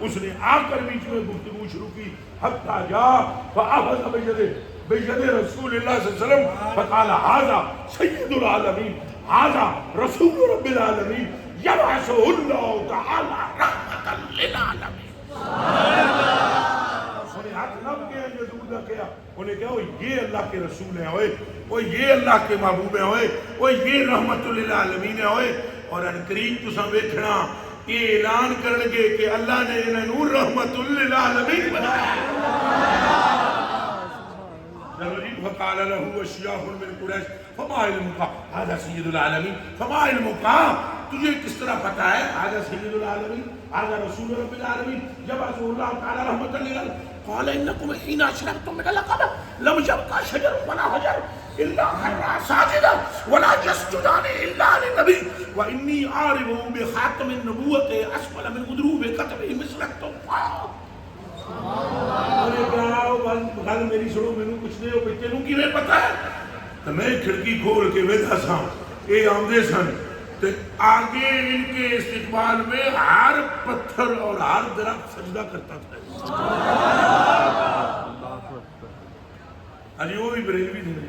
اس نے آ کر بیچ میں گفتگو شروع کی. حتی جا فاخذ بید رسول اللہ صلی اللہ علیہ وسلم فقال هذا سید العالمین هذا رسول رب العالمین یبعثہ اللہ تعالی رحمتا للعالمین. انہیں ہاتھ لب گئے جو دور نہ کیا. انہیں کہا یہ اللہ کے رسول ہیں ہوئے، وہ یہ اللہ کے محبوب ہیں ہوئے، وہ یہ رحمت للعالمین ہیں ہوئے. اور ان قریب تو سب ویکھنا یہ اعلان کرنگے کہ اللہ نے انہوں رحمت للعالمین بنایا. فقال له اشیاخ من قریش فما علمک هذا سید العالمین فما علمک تجھے کس طرح پتا ہے هذا سید العالمین هذا رسول رب العالمین یبعثه اللہ تعالی رحمۃ للعالمین قال انکم حین اشرکتم من العقبہ لم یبق شجر ولا حجر الا خر ساجدا ولا يسجدان الا للنبی وانی عارض بخاتم النبوۃ اسفل من غضروف قدمه مثل الطفیل گل میری سنو مینوں پوچھتے ہو بچے نوں کیویں پتہ ہے تو میں کھڑکی کھول کے ویدھا سا اے آمدے سن تے آگے ان کے استقبال میں ہر پتھر اور ہر درخت سجدہ کرتا تھا اجی وہ بھی بریلوی تھے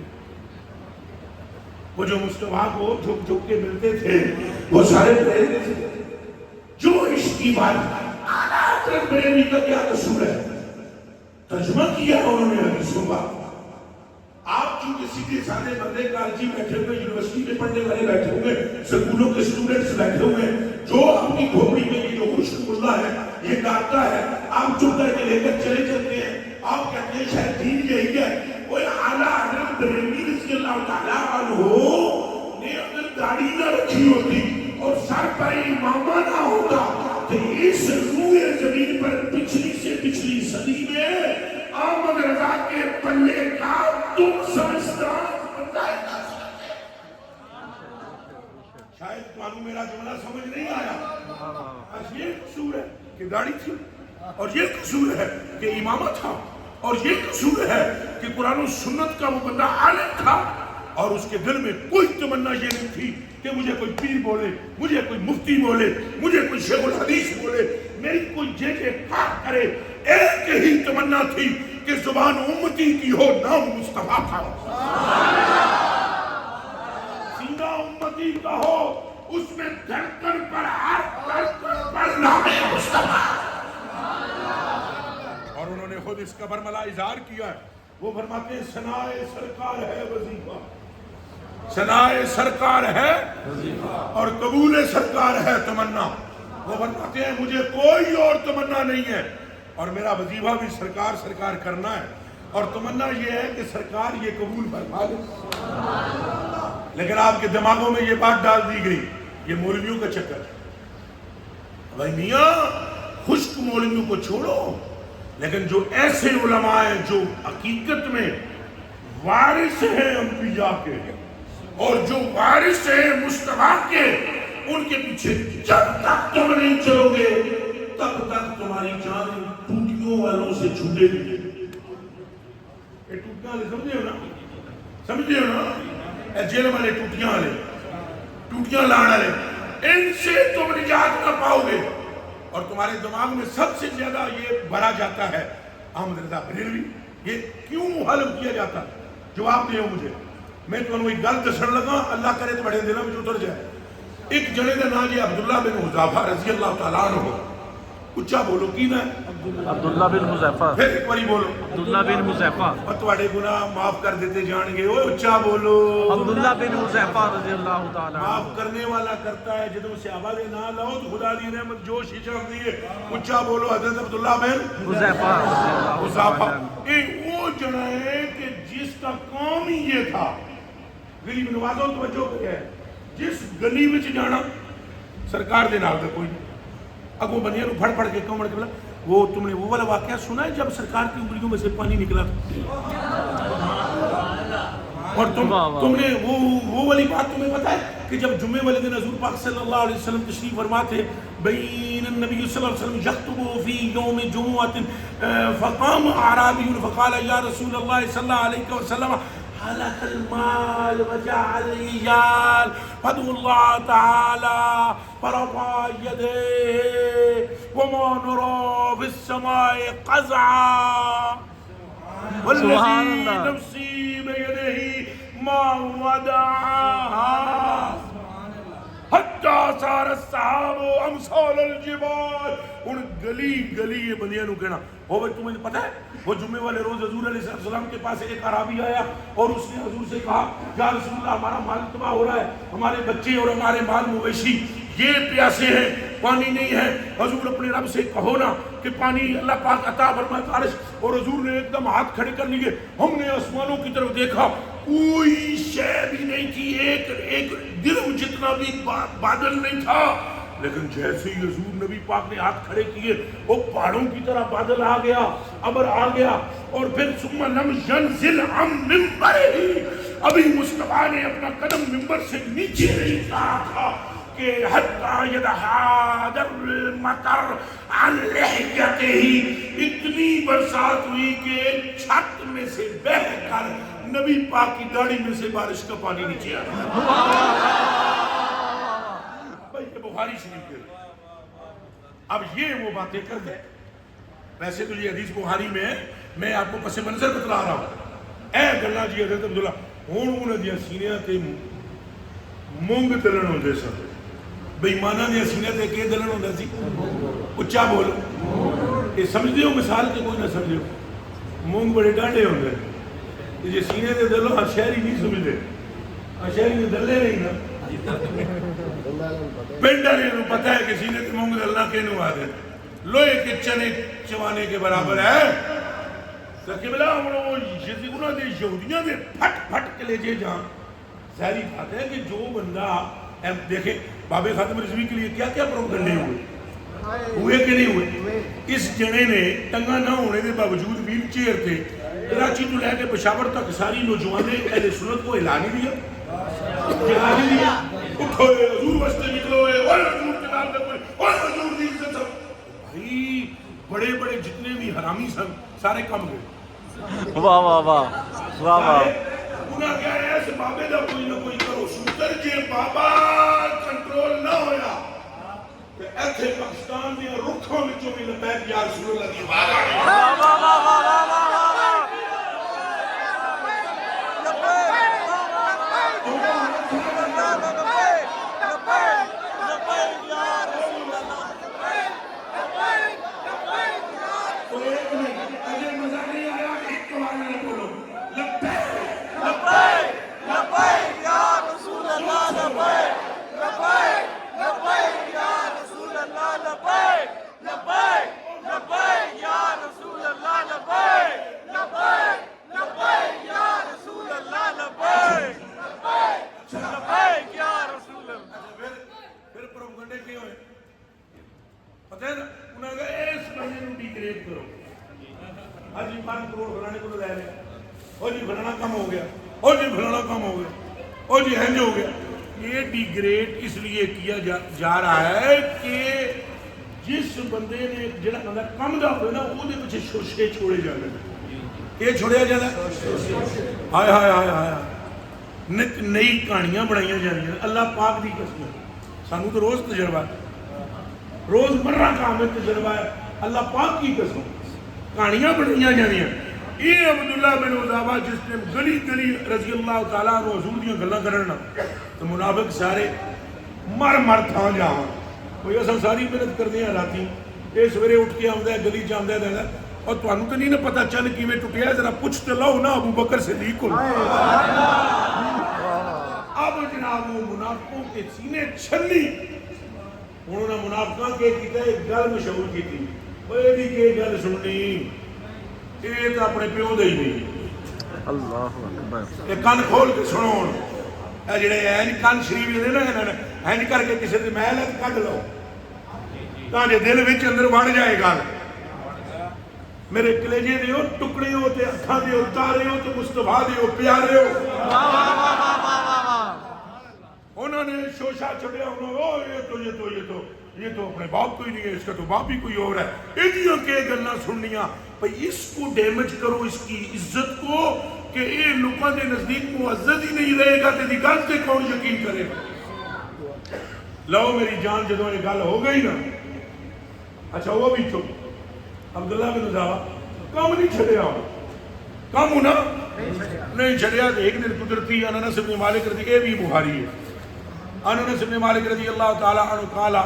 وہ جو مصطفیٰ کو جھک جھک کے ملتے تھے وہ سارے بریلوی تھے جو عشق کی بات حضرت بریلوی کا کیا قصور ہے ترجمہ کیا انہوں نے حدیثوں کا آپ چونکہ سیدھے سادے بندے کالجی بیٹھے ہوئے یونیورسٹی میں پڑھنے والے بیٹھے ہوئے سکولوں کے اسٹوڈنٹس بیٹھے ہوئے جو اپنی کھوپڑی میں یہ جو خشک ملا ہے یہ گاتا ہے آپ چپ کر کے لے کر چلے چلتے ہیں آپ کہتے ہیں شاید دین یہی ہے وہ اعلیٰ حضرت بریلوی رضی اللہ تعالیٰ عنہ نے اگر داڑھی نہ رکھی ہوتی اور سر پر امامہ نہ ہوتا تو اس روئے زمین پر پچھلی سے پچھلی صدی میں احمد رضا کے پلے کا تم سمجھدار بندہ نہ سکتے شاید تمہیں میرا جملہ سمجھ نہیں آیا آج یہ قصور ہے کہ داڑھی تھی اور یہ قصور ہے کہ امامہ تھا اور یہ قصور ہے کہ قرآن و سنت کا وہ بندہ عالم تھا اور اس کے دل میں کوئی تمنا یہ نہیں تھی کہ مجھے کوئی پیر بولے مجھے کوئی مفتی بولے مجھے کوئی شیخ الحدیث بولے میری کوئی جے کار کرے ایک ہی تمنا تھی کہ زبان امتی کی ہو نام مصطفیٰ کا سینہ امتی کا ہو اس میں دھڑکن پر ہر دھڑکن پر نام مصطفیٰ اور انہوں نے خود اس کا برملا اظہار کیا ہے وہ فرماتے ہیں ثنائے سرکار ہے وظیفہ ثنائے سرکار ہے اور قبول سرکار ہے تمنا وہ فرماتے ہیں مجھے کوئی اور تمنا نہیں ہے اور میرا وظیفہ بھی سرکار سرکار کرنا ہے اور تمنا یہ ہے کہ سرکار یہ قبول فرما دے لیکن آپ کے دماغوں میں یہ بات ڈال دی گئی یہ مولویوں کا چکر ہے بھائی میاں خشک مولویوں کو چھوڑو لیکن جو ایسے علماء ہیں جو حقیقت میں وارث ہیں انبیاء کے اور جو وارث ہیں مصطفیٰ کے ان کے پیچھے جب تک تم نہیں چلو گے تب تک تمہاری جان ٹوٹیوں والوں سے چھوٹے گی یہ ٹوٹیاں والے سمجھے ہو نا جیل والے ٹوٹیاں والے ٹوٹیاں لانے والے ان سے تم نجات نہ پاؤ گے اور تمہارے دماغ میں سب سے زیادہ یہ بھرا جاتا ہے احمد رضا بریلوی یہ کیوں حلف کیا جاتا جواب دے مجھے میں تمہیں ایک گل دسن لگا اللہ کرے تو بڑے دنوں میں اتر جائے ایک جنے کا نام ہے عبداللہ بن حذیفہ رضی اللہ تعالیٰ عنہ اچھا بولو کی نا عبداللہ بن حذیفہ پھر ایک باری بولو عبداللہ بن حذیفہ اور تمہارے گناہ معاف کر دیتے جان گے اوہ اچھا بولو عبداللہ بن حذیفہ رضی اللہ تعالیٰ معاف کرنے والا کرتا ہے جدوں سے آواز نہ لاؤ تو خدا دی رحمت جوش ہی چڑھ دیے اچھا بولو حضرت عبداللہ بن حذیفہ یہ وہ جنا ہے کہ جس کا کام ہی یہ تھا غریب نوازوں توجہ کرے ہے جس گلی وچ جانا سرکار دے نال دا کوئی نہیں اگوں بندیاں نو پھڑ پھڑ کے کمڑ کے بلا وہ تم نے وہ والا واقعہ سنا ہے جب سرکار کی انگلیوں میں سے پانی نکلا اور تم نے وہ والی بات تمہیں پتہ ہے کہ جب جمعے والے دن حضور پاک صلی اللہ علیہ وسلم تشریف فرما تھے بین النبی صلی اللہ علیہ وسلم یخطب فی یوم جمعہ فقام اعرابی فقال یا رسول اللہ صلی اللہ علیہ وسلم حلق المال وجاء الرجال فادعوا الله تعالى فرفع يديه وما نرى في السماء قزعا والذي نفسي بيده ما ودعها حتى صار الصحاب امثال الجبال ان گلی گلی بندیاں نو کہنا وہ تمہیں پتہ ہے وہ جمعے والے روز حضور علیہ السلام کے پاس ایک عرابی آیا اور اس نے حضور سے کہا یا رسول اللہ ہمارا مال تباہ ہو رہا ہے ہمارے بچے اور ہمارے مال مویشی یہ پیاسے ہیں پانی نہیں ہے، حضور اپنے رب سے کہو نا کہ پانی اللہ پاک عطا فرمائے بارش، اور حضور نے ایک دم ہاتھ کھڑے کر لیے، ہم نے آسمانوں کی طرف دیکھا، کوئی شے بھی نہیں تھی، ایک درم جتنا بھی بادل نہیں تھا، لیکن جیسے ہی حضور نبی پاک نے ہاتھ کھڑے کیے وہ پہاڑوں کی طرح بادل آ گیا، ابر آ گیا، اور پھر ثم لم ينزل عن منبرہ، ابھی مصطفیٰ نے اپنا قدم منبر سے نیچے نہیں اتارا تھا کہ حتی یدحاد المطر عن لحیتہ، اتنی برسات ہوئی کہ چھت میں سے بہہ کر نبی پاک کی داڑھی میں سے بارش کا پانی نیچے آ رہا۔ بخاری شریف کے اب یہ وہ باتیں کر دیں، ویسے تو یہ حدیث بخاری میں میں آپ کو پس منظر بتلا رہا ہوں، اے گلہ جی حضرت عبداللہ ہون انہوں دیا سینیاں تے مونگ دلن ہوندے سن، بےایماناں دیا سینیاں تے کہ دلن ہوندا سی، اچھا بول، یہ سمجھ دیو مثال کے کوئی نہ سمجھو، مونگ بڑے ڈانڈے ہوندے، یہ سینے تے دلو ہر شہری نہیں سمجھتے، ہر شہری نے دلے نہیں نا، پنڈا نے پتہ ہے کہ سینے تے مونگ اللہ کے نو آدھے لوہے کے چنے چوانے کے برابر ہے، تو قبلہ انہوں نے یہودیاں دے پھٹ پھٹ کے لے جے جان، ظاہری بات ہے کہ جو بندہ دیکھیں باب خاتم رضوی کے لیے کیا کیا پروگرام نہیں ہوئے کہ نہیں ہوئے، اس جنے نے ٹنگا نہ ہونے دے باوجود ویل چیئر تھے، کراچی تو لے کے پشاور تک ساری نوجوانے اہل سنت کو اعلان ہی دیا، جہاد دیا، اٹھو حضور واسطے نکلو، اور حضور کے نام پہ کوئی، اور حضور دی عزت سب، بھائی بڑے بڑے جتنے بھی حرامی سن سارے کم گئے، واہ واہ واہ واہ واہ، انہاں کیا ہے ایسے بابے دا کوئی نہ کوئی کرو شوتر جے بابا کنٹرول نہ ہویا کہ ایتھے پاکستان دیا رکھوں وچوں بھی لبیک یا رسول اللہ دی آواز آ گئی، واہ واہ واہ واہ واہ واہ، یہ ڈیگریڈ اس لیے کیا جا رہا ہے کہ جس بندے نے جڑا بندہ کم دا ہوئے نا وہ دے پچھے شوشے چھوڑے جانے یہ چھوڑیا جانا ہائے ہائے ہائے ہائے نت نئی کہانیاں بڑھائیاں جانیاں، اللہ پاک دی قسم سانو تو روز تجربہ ہے، روز مرہ کام میں تجربہ ہے، اللہ پاک کی قسم کہانیاں بڑھائیاں جانیاں۔ یہ عبداللہ بن عذابہ جس نے گلی گلی رضی اللہ تعالیٰ عنہ حضور دیاں گلہ کرنا تو منافق سارے مر مر تھا جاؤں، کوئی اصل ساری محنت کر دیا راتی، یہ سویرے اٹھ کے آمدہ ہے گلی جامدہ ہے، اور تو انہوں تو نہیں نہ پتا چل کیویں ٹوٹیا ہے، ذرا پوچھتے لاؤ نا ابو بکر صدیق کو۔ اب جناب وہ منافقوں کے سینے چھلی، انہوں نے منافقوں کے کیتا ایک گل مشہور کی تھی، وہ یہ کہ گل سننی یہ تو اپنے پیو دے ہی نہیں، اللہ اکبر، یہ کان کھول کے سنو، اے جڑے این کان شریف دے نا این کر کے کسی دے محل کڈ لو تاں جے دل وچ اندر بن جائے گا، میرے کلیجے دیو ٹکڑے ہو تے اکھاں دیو تارے ہو تے مصطفیٰ دیو پیارے ہو، انہوں نے شوشہ چھڑیا، انہوں نے یہ تو اپنے باپ کوئی نہیں ہے، اس کا تو باپ ہی کوئی اور ہے، ایڈیوں کے گلنا سننیاں، بھئی اس کو ڈیمیج کرو اس کی عزت کو کہ یہ لوگوں کے نزدیک معزز ہی نہیں رہے گا تیری گل سے کون یقین کرے گا۔ لو میری جان جدوں یہ گل ہو گئی نا، اچھا وہ بھی چپ، عبداللہ بن عذابہ کام نہیں چھڑیا ہوں، کام ہونا نہیں چھڑیا، ایک دن قدرتی انس بن مالک رضی، یہ بھی بخاری ہے، انس بن مالک رضی اللہ تعالی عنہ قال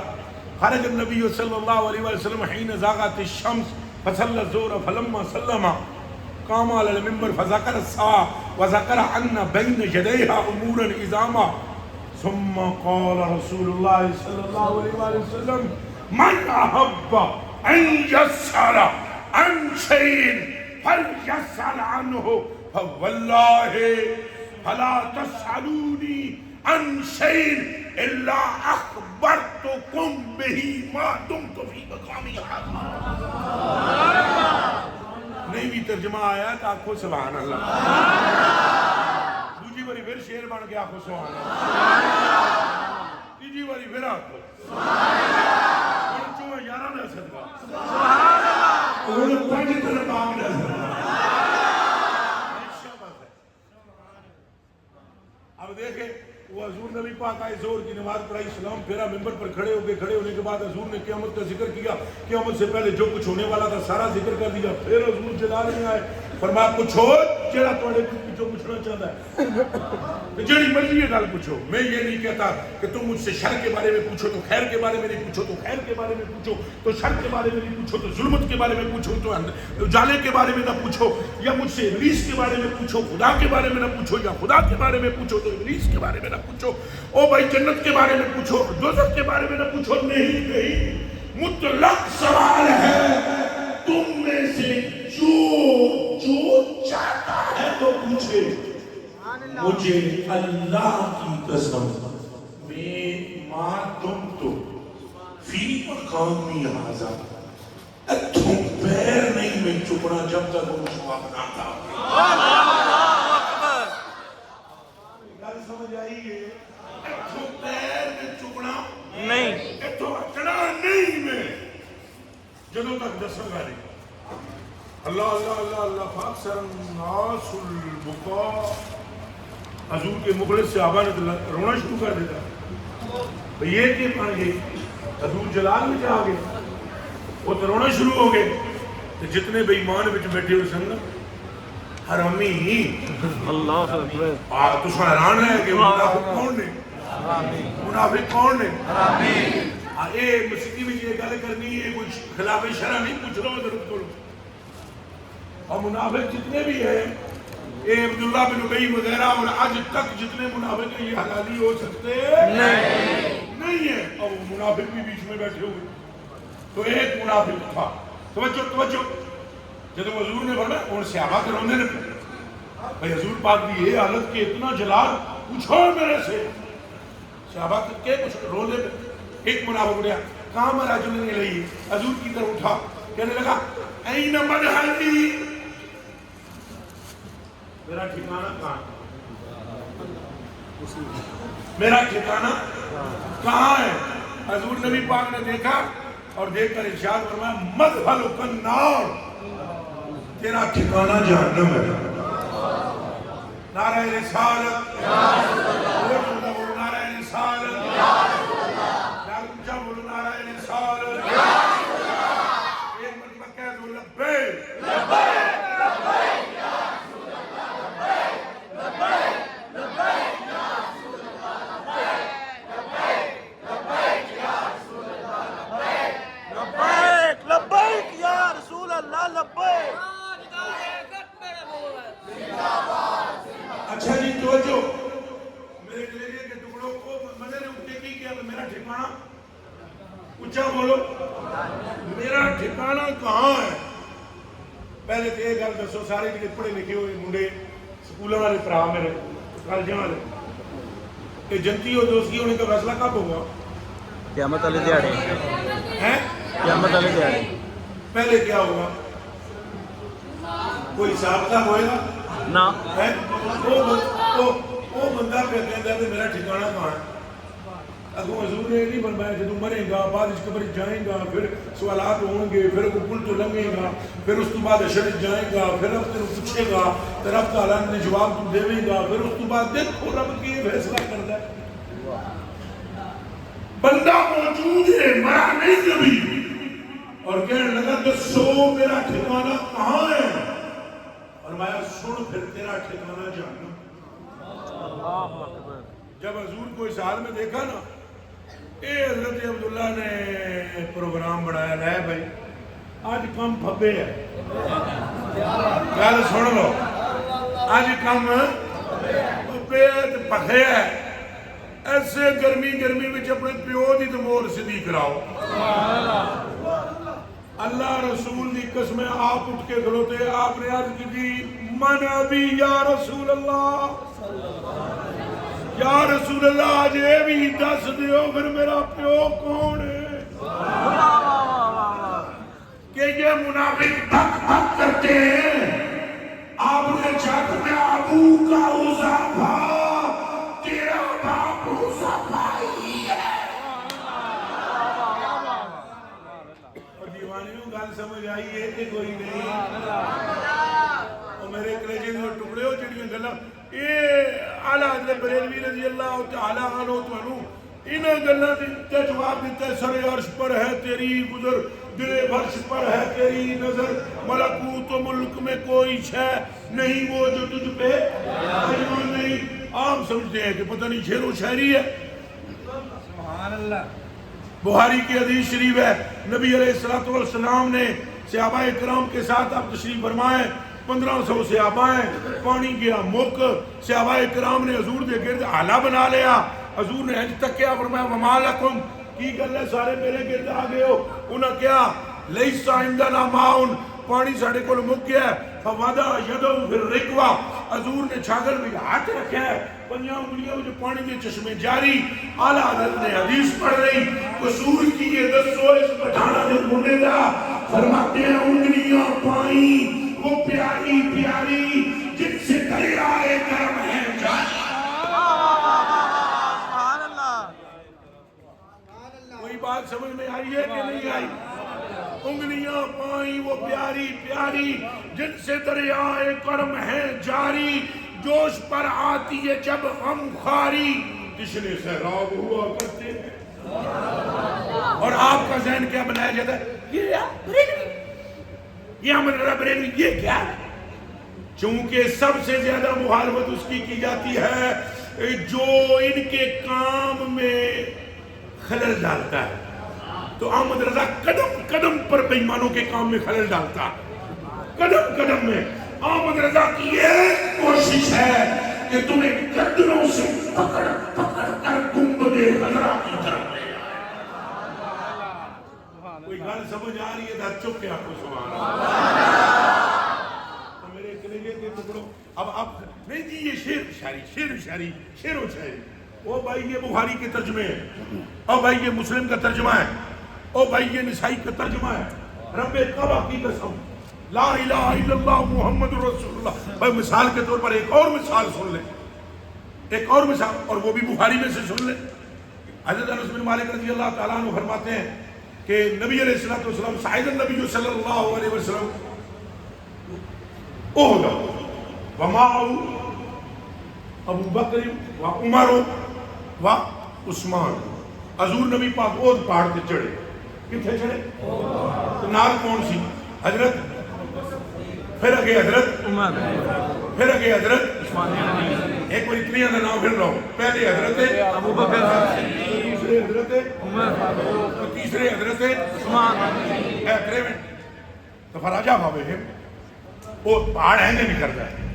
خرج النبی صلی اللہ علیہ وسلم حین زاغت الشمس فصلى الظهر فلما سلم قام على المنبر فذكر الساعة وذكر أن بين يديها أمورا عظاما ثم قال رسول الله صلى الله عليه وسلم من أحب أن يسأل عن شيء فليسأل عنه فوالله فلا تسألوني عن شيء إلا أخبرتكم به ما دمت في مقامي هذا. نہیں بھی ترجمہ آیا تو آنکھوں سبحان اللہ. دوجی باری پھر شیر بن کے آنکھوں سبحان اللہ. تیجی باری پھر آنکھوں اور چوہ یارہ نہ صدقہ اور پانچ طرف آنکھ نہ صدقہ. اب دیکھیں وہ حضور نبی پاک آئے زور کی نماز پڑھائی سلام پھیرا ممبر پر کھڑے ہو گئے. کھڑے ہونے کے بعد حضور نے قیامت کا ذکر کیا. قیامت سے پہلے جو کچھ ہونے والا تھا سارا ذکر کر دیا. پھر حضور جلال میں آئے فرمایا پوچھو جڑا تواڈے کو جو پوچھنا چاہتا ہے جڑی مرضی ہے گل پوچھو. میں یہ نہیں کہتا کہ تم مجھ سے شر کے بارے میں پوچھو تو خیر کے بارے میں نہیں پوچھو, تو خیر کے بارے میں پوچھو تو شر کے بارے میں نہیں پوچھو, تو ظلمت کے بارے میں پوچھو تو اجالے کے بارے میں نہ پوچھو, یا مجھ سے ابلیس کے بارے میں پوچھو خدا کے بارے میں نہ پوچھو, یا خدا کے بارے میں پوچھو تو ابلیس کے بارے میں نہ پوچھو. او بھائی جنت کے بارے میں پوچھو دوزخ کے بارے میں نہ پوچھو. نہیں نہیں, مطلق سوال ہے تم میں سے جو چاہتا ہے تو پوچھے. مجھے اللہ کی قسم میں ما دمت فی مقامی ھذا اتھوں پیر نہیں میں چکنا جب تک وہ جواب نہ تھا. گل سمجھ آئی ہے؟ اتھوں پیر میں چکنا نہیں, اتھوں اچڑا نہیں میں جدوں تک دسوں گا نہیں. اللہ اللہ اللہ اللہ فاکثر الناس البکاء. حضور کے مخلص صحابہ نے رونا شروع کر دیتا. یہ کہ پڑھ گئے حضور جلال میں جا گئے وہ تو رونا شروع ہو گئے. جتنے بے ایمان بچ بیٹھے ہوئے سن حرامی اللہ اکبر. تو حیران ہے کہ منافق کون نے, منافق کون نے. اے مسیحی میں یہ گل کرنی ہے کچھ خلاف شرع نہیں پوچھ رہا ہوں ضرور کرو. اور منافق جتنے بھی ہیں اے عبداللہ بن ابی وغیرہ اور آج تک جتنے منافق ہیں یہ حلالی ہو سکتے نہیں ہیں. اور وہ منافق بھی بیچ میں بیٹھے ہوئے. تو ایک منافق تھا. توجہ توجہ, جب حضور نے فرمایا اور صحابہ کے رونے نے بھائی حضور پاک کی یہ حالت کہ اتنا جلال پوچھو میرے سے. صحابہ کے کچھ رونے پہ ایک منافق اٹھا کام راجل نے لئی حضور کی طرف اٹھا کہنے لگا این مدحلی میرا ٹھکانہ کہاں, میرا ٹھکانہ کہاں ہے. حضور نبی پاک نے دیکھا اور دیکھ کر ارشاد فرمایا مدخلک النار, تیرا ٹھکانہ جہنم ہے. نعرہ رسالت نعرہ رسالت بولو نعرہ رسالت. ایک مرتبہ کہہ دو لبیک اچھا جی توجہ میرے کلیجے کے ٹکڑوں کو مدد نے اٹھے کی کیا تو میرا ٹھکانہ اونچا بولو میرا ٹھکانہ کہاں ہے. پہلے تو یہ گل دسو سارے جڑے پڑھے لکھے ہوئے منڈے سکولوں والے بھرا میرے کالجاں والے کہ جنتی اور دوستی ہونے کا فیصلہ کب ہوگا؟ قیامت والے دیہاڑے. ہیں قیامت والے دیہاڑے. پہلے کیا ہوگا؟ کوئی حساب کتاب ہوئے گا نہ. وہ بندہ پہ کہتا ہے کہ میرا ٹھکانہ کہاں ہے. اگوں حضور نے نہیں فرمایا جب مرے گا بعد اس قبر جائیں گا پھر سوالات ہوں گے پھر وہ پل تو لنگے گا پھر اس تو بعد حشر جائیں گا پھر رب تیرے پوچھے گا تو رب تعالیٰ نے جواب تو دے گا پھر اس تو بعد دیکھو رب کی یہ فیصلہ کرتا ہے. بندہ موجود ہے مرا نہیں کبھی اور کہنے لگا تو سو میرا ٹھکانہ کہاں ہے. فرمایا سن پھر تیرا ٹھکانہ جہنم. جب حضور کو اس حال میں دیکھا نا اے حضرت عبداللہ نے پروگرام بڑھایا لے بھائی آج کم پھبے ہے. گل سن لو آج کم پھبے پھے ہے. ایسے گرمی گرمی میں اپنے پیو دی تو مول صدیق راؤ اللہ رسول دی قسم آپ اٹھ کے کھلوتے آپ نے عرض کی تھی من ابی یا رسول اللہ یا رسول اللہ آج یہ بھی دس دیو پھر میرا پیو کون ہے کہ یہ منافق بک بک کرتے ہیں آپ نے چھت میں ابو کا حذیفہ تیرا باپ حذیفہ ہی ہے اور دیوانیوں گل سمجھ آئی ہے کہ کوئی نہیں اور میرے کلیجے میں ٹکڑے ہو جڑیاں گلاں یہ اعلیٰ حضرت بریلوی رضی اللہ تعالیٰ عنہ تو انہوں گلاں دیتے جواب دیتے سر عرش پر ہے تیری گزر دل فرش پر ہے تیری نظر ملکوت و ملک میں کوئی شے نہیں وہ جو تجھ پہ ایمان نہیں آپ سمجھتے ہیں کہ پتہ نہیں شعر و شاعری ہے سبحان اللہ بخاری کی حدیث شریف ہے نبی علیہ السلام نے صحابہ کرام کے ساتھ آپ تشریف فرمائے 1500 صحابہ ہیں پانی گیا مک صحابہ کرام نے حضور دے گرد آلہ بنا لیا حضور نے ہنج تک کیا فرمایا وما لکم کی گل ہے سارے میرے گرد آگئے ہو انہاں کیا لیسا عندنا ماؤن پانی ساڑھے کو مک گیا ہے فوادہ یدو پھر رکوا حضور نے چھاگل میں ہاتھ رکھا ہے پنجاں انگلیوں میں جو پانی کے چشمے جاری اعلیٰ حضرت نے حدیث پڑھ رہی قصور کی یہ دسو اس پٹھانا دے بنے دا فرماتے ہیں انگلیاں پائیں وہ پیاری پیاری جن سے دریائے کرم ہے جاری کوئی بات سمجھ میں آئی ہے کہ نہیں آئی انگلیاں پائیں وہ پیاری پیاری جن سے دریائے کرم ہے جاری جوش پر آتی ہے جب غم خاری تشنے سیراب ہوا کرتے ہیں اور آپ کا ذہن کیا بنایا جاتا ہے یہ احمد رضا بریلوی یہ کیا ہے چونکہ سب سے زیادہ مخالفت اس کی جاتی ہے جو ان کے کام میں خلل ڈالتا ہے تو احمد رضا قدم قدم پر بے ایمانوں کے کام میں خلل ڈالتا قدم قدم میں احمد رضا کی ایک کوشش ہے کہ تمہیں گردنوں سے پکڑ پکڑ کر گنبد خضرا کی طرف لے جائے کوئی گل سمجھ آ رہی ہے تھا چپ کے آپ کو سبحان اللہ تو میرے کلیجے کے ٹکڑوں اب نہیں جی یہ شعر و شاعری او بھائی یہ بخاری کے ترجمے ہیں او بھائی یہ مسلم کا ترجمہ ہے او بھائی یہ نسائی کا ترجمہ ہے رب کعبہ کی قسم لا الہ الا اللہ محمد رسول اللہ بھائی مثال کے طور پر ایک اور مثال سن لیں ایک اور مثال اور وہ بھی بخاری میں سے سن لیں حضرت انس بن مالک رضی اللہ تعالیٰ عنہ فرماتے ہیں کہ نبی علیہ السلام صاحب النبی صلی اللہ علیہ وسلم احد ومعه ابو بکر و عمر و عثمان حضور نبی پاک احد پہاڑ پہ چڑھے کتنے چڑھے تو نال کون سی حضرت پھر اگے حضرت عمر پھر اگے حضرت عثمان ایک بار اتنی اندر نام پھر رہا ہوں پہلے حضرت ابو بکر دوسرے حضرت عمر تیسرے حضرت عثمان اے تو فراجہ بھاوے وہ پہاڑ ہینگے نہیں کرتا ہے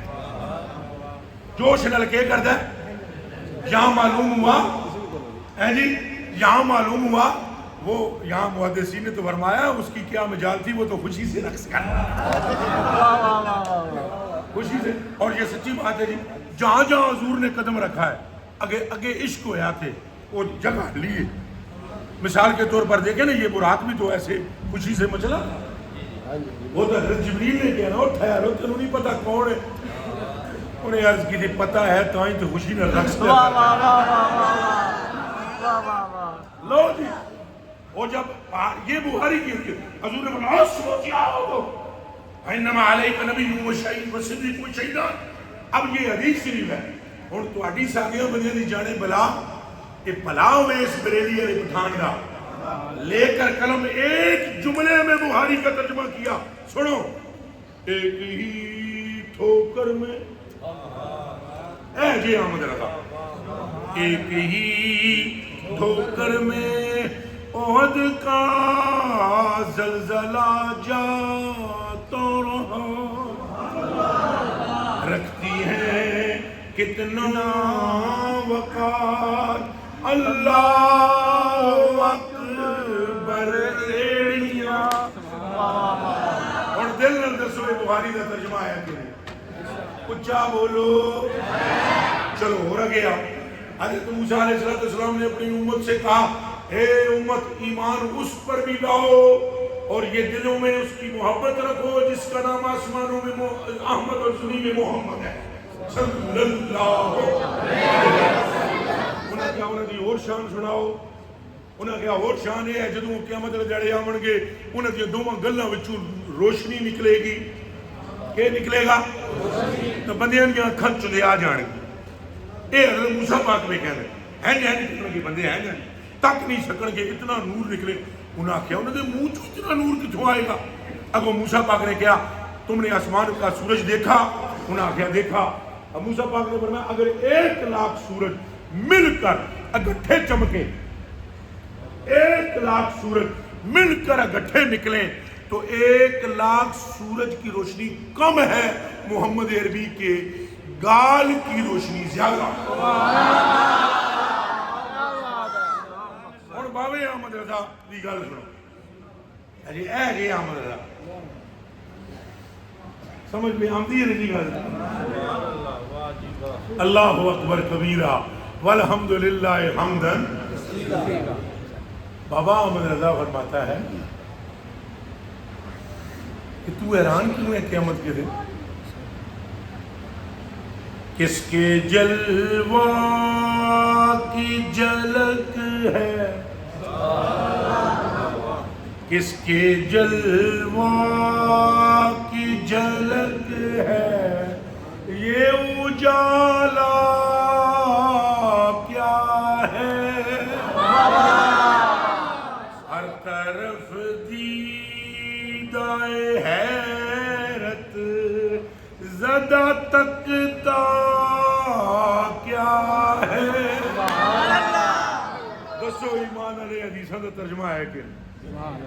جوش نل کے کرتا ہے یہاں معلوم ہوا ہے جی یہاں معلوم ہوا وہ یہاں محدثین نے تو فرمایا اس کی کیا مجال تھی وہ تو خوشی سے رقص کرنا خوشی سے اور یہ سچی بات ہے جی جہاں جہاں حضور نے قدم رکھا ہے اگے عشق ہویا تھے وہ جگہ لیے مثال کے طور پر دیکھیں نا یہ براق بھی تو ایسے خوشی سے مچلا وہ تو حضرت جبریل نے کہا نا ٹھہرو تینوں نہیں پتا کون ہے انہیں عرض کی تھی پتا ہے تو ہی تو خوشی نہ رقص لو جی وہ جب یہ بخاری کی حضور نے بولا سوچ آؤ تو انما علیک نبی و شہید و صدیق و شہیدان اب یہ حدیث شریف ہے اور تو حدیث آگے ہو بندے نہیں جانے بلا کہ بلاؤ میں اس بریلی علی پٹھان کا لے کر قلم ایک جملے میں بخاری کا ترجمہ کیا سنو ایک ہی ٹھوکر میں اے جی احمد رضا ایک ہی ٹھوکر میں احد کا زلزلہ جاتا رہا رکھتی ہے کتنا وقار اللہ اکبر ایڑیاں. اور دل نال دسو بخاری کا ترجمہ ہے کہ نہیں؟ اچھا بولو. چلو ہو رہا گیا. حضرت موسیٰ علیہ السلام نے اپنی امت سے کہا اے امت ایمان اس پر بھی لاؤ اور یہ دلوں میں اس کی محبت رکھو جس کا نام آسمانوں میں احمد اور زمین میں محمد ہے صلی اللہ علیہ وسلم. انہیں کیا انہیں دی اور شان سناؤ. انہیں کیا اور شان ہے جدوں قیامت دے دیہڑے آون گے انہیں دی دوواں گلاں وچوں روشنی نکلے گی. کہ نکلے گا تو بندیاں دی اکھاں چلے آ جان گی. اے حضرت موسیٰ پاک میں کہہ رہے ہیں نکلنے کے بندے ہیں تک نہیں سکن گے اتنا نور نکلے. انہوں نے کہا انہوں نے منہ چ اتنا نور کتوں آئے گا. اگو موسیٰ پاک نے کہا تم نے آسمان کا سورج دیکھا؟ انہوں نے کہا دیکھا. اب موسیٰ پاک نے فرمایا اگر 1,00,000 سورج مل کر اگٹھے چمکے 1,00,000 سورج مل کر اگٹھے نکلیں تو 1,00,000 سورج کی روشنی کم ہے محمد عربی کے گال کی روشنی زیادہ. اور بابے احمد رضا دی گل سنو. اے جی احمد رضا سمجھ میں آمدی ہے جی گل. اللہ اکبر کبیرہ والحمدللہ حمدا. بابا احمد رضا فرماتا ہے کہ تو حیران کیوں ہے قیامت کے دن؟ کس کے جلوہ کی جھلک ہے کس کے جلوہ کی جھلک ہے یہ اجالا کیا ہے ہر طرف دیدائے حیرت زدہ تکتا کیا ہے. دسو ایمان علیہ حدیثہ کا ترجمہ ہے کہ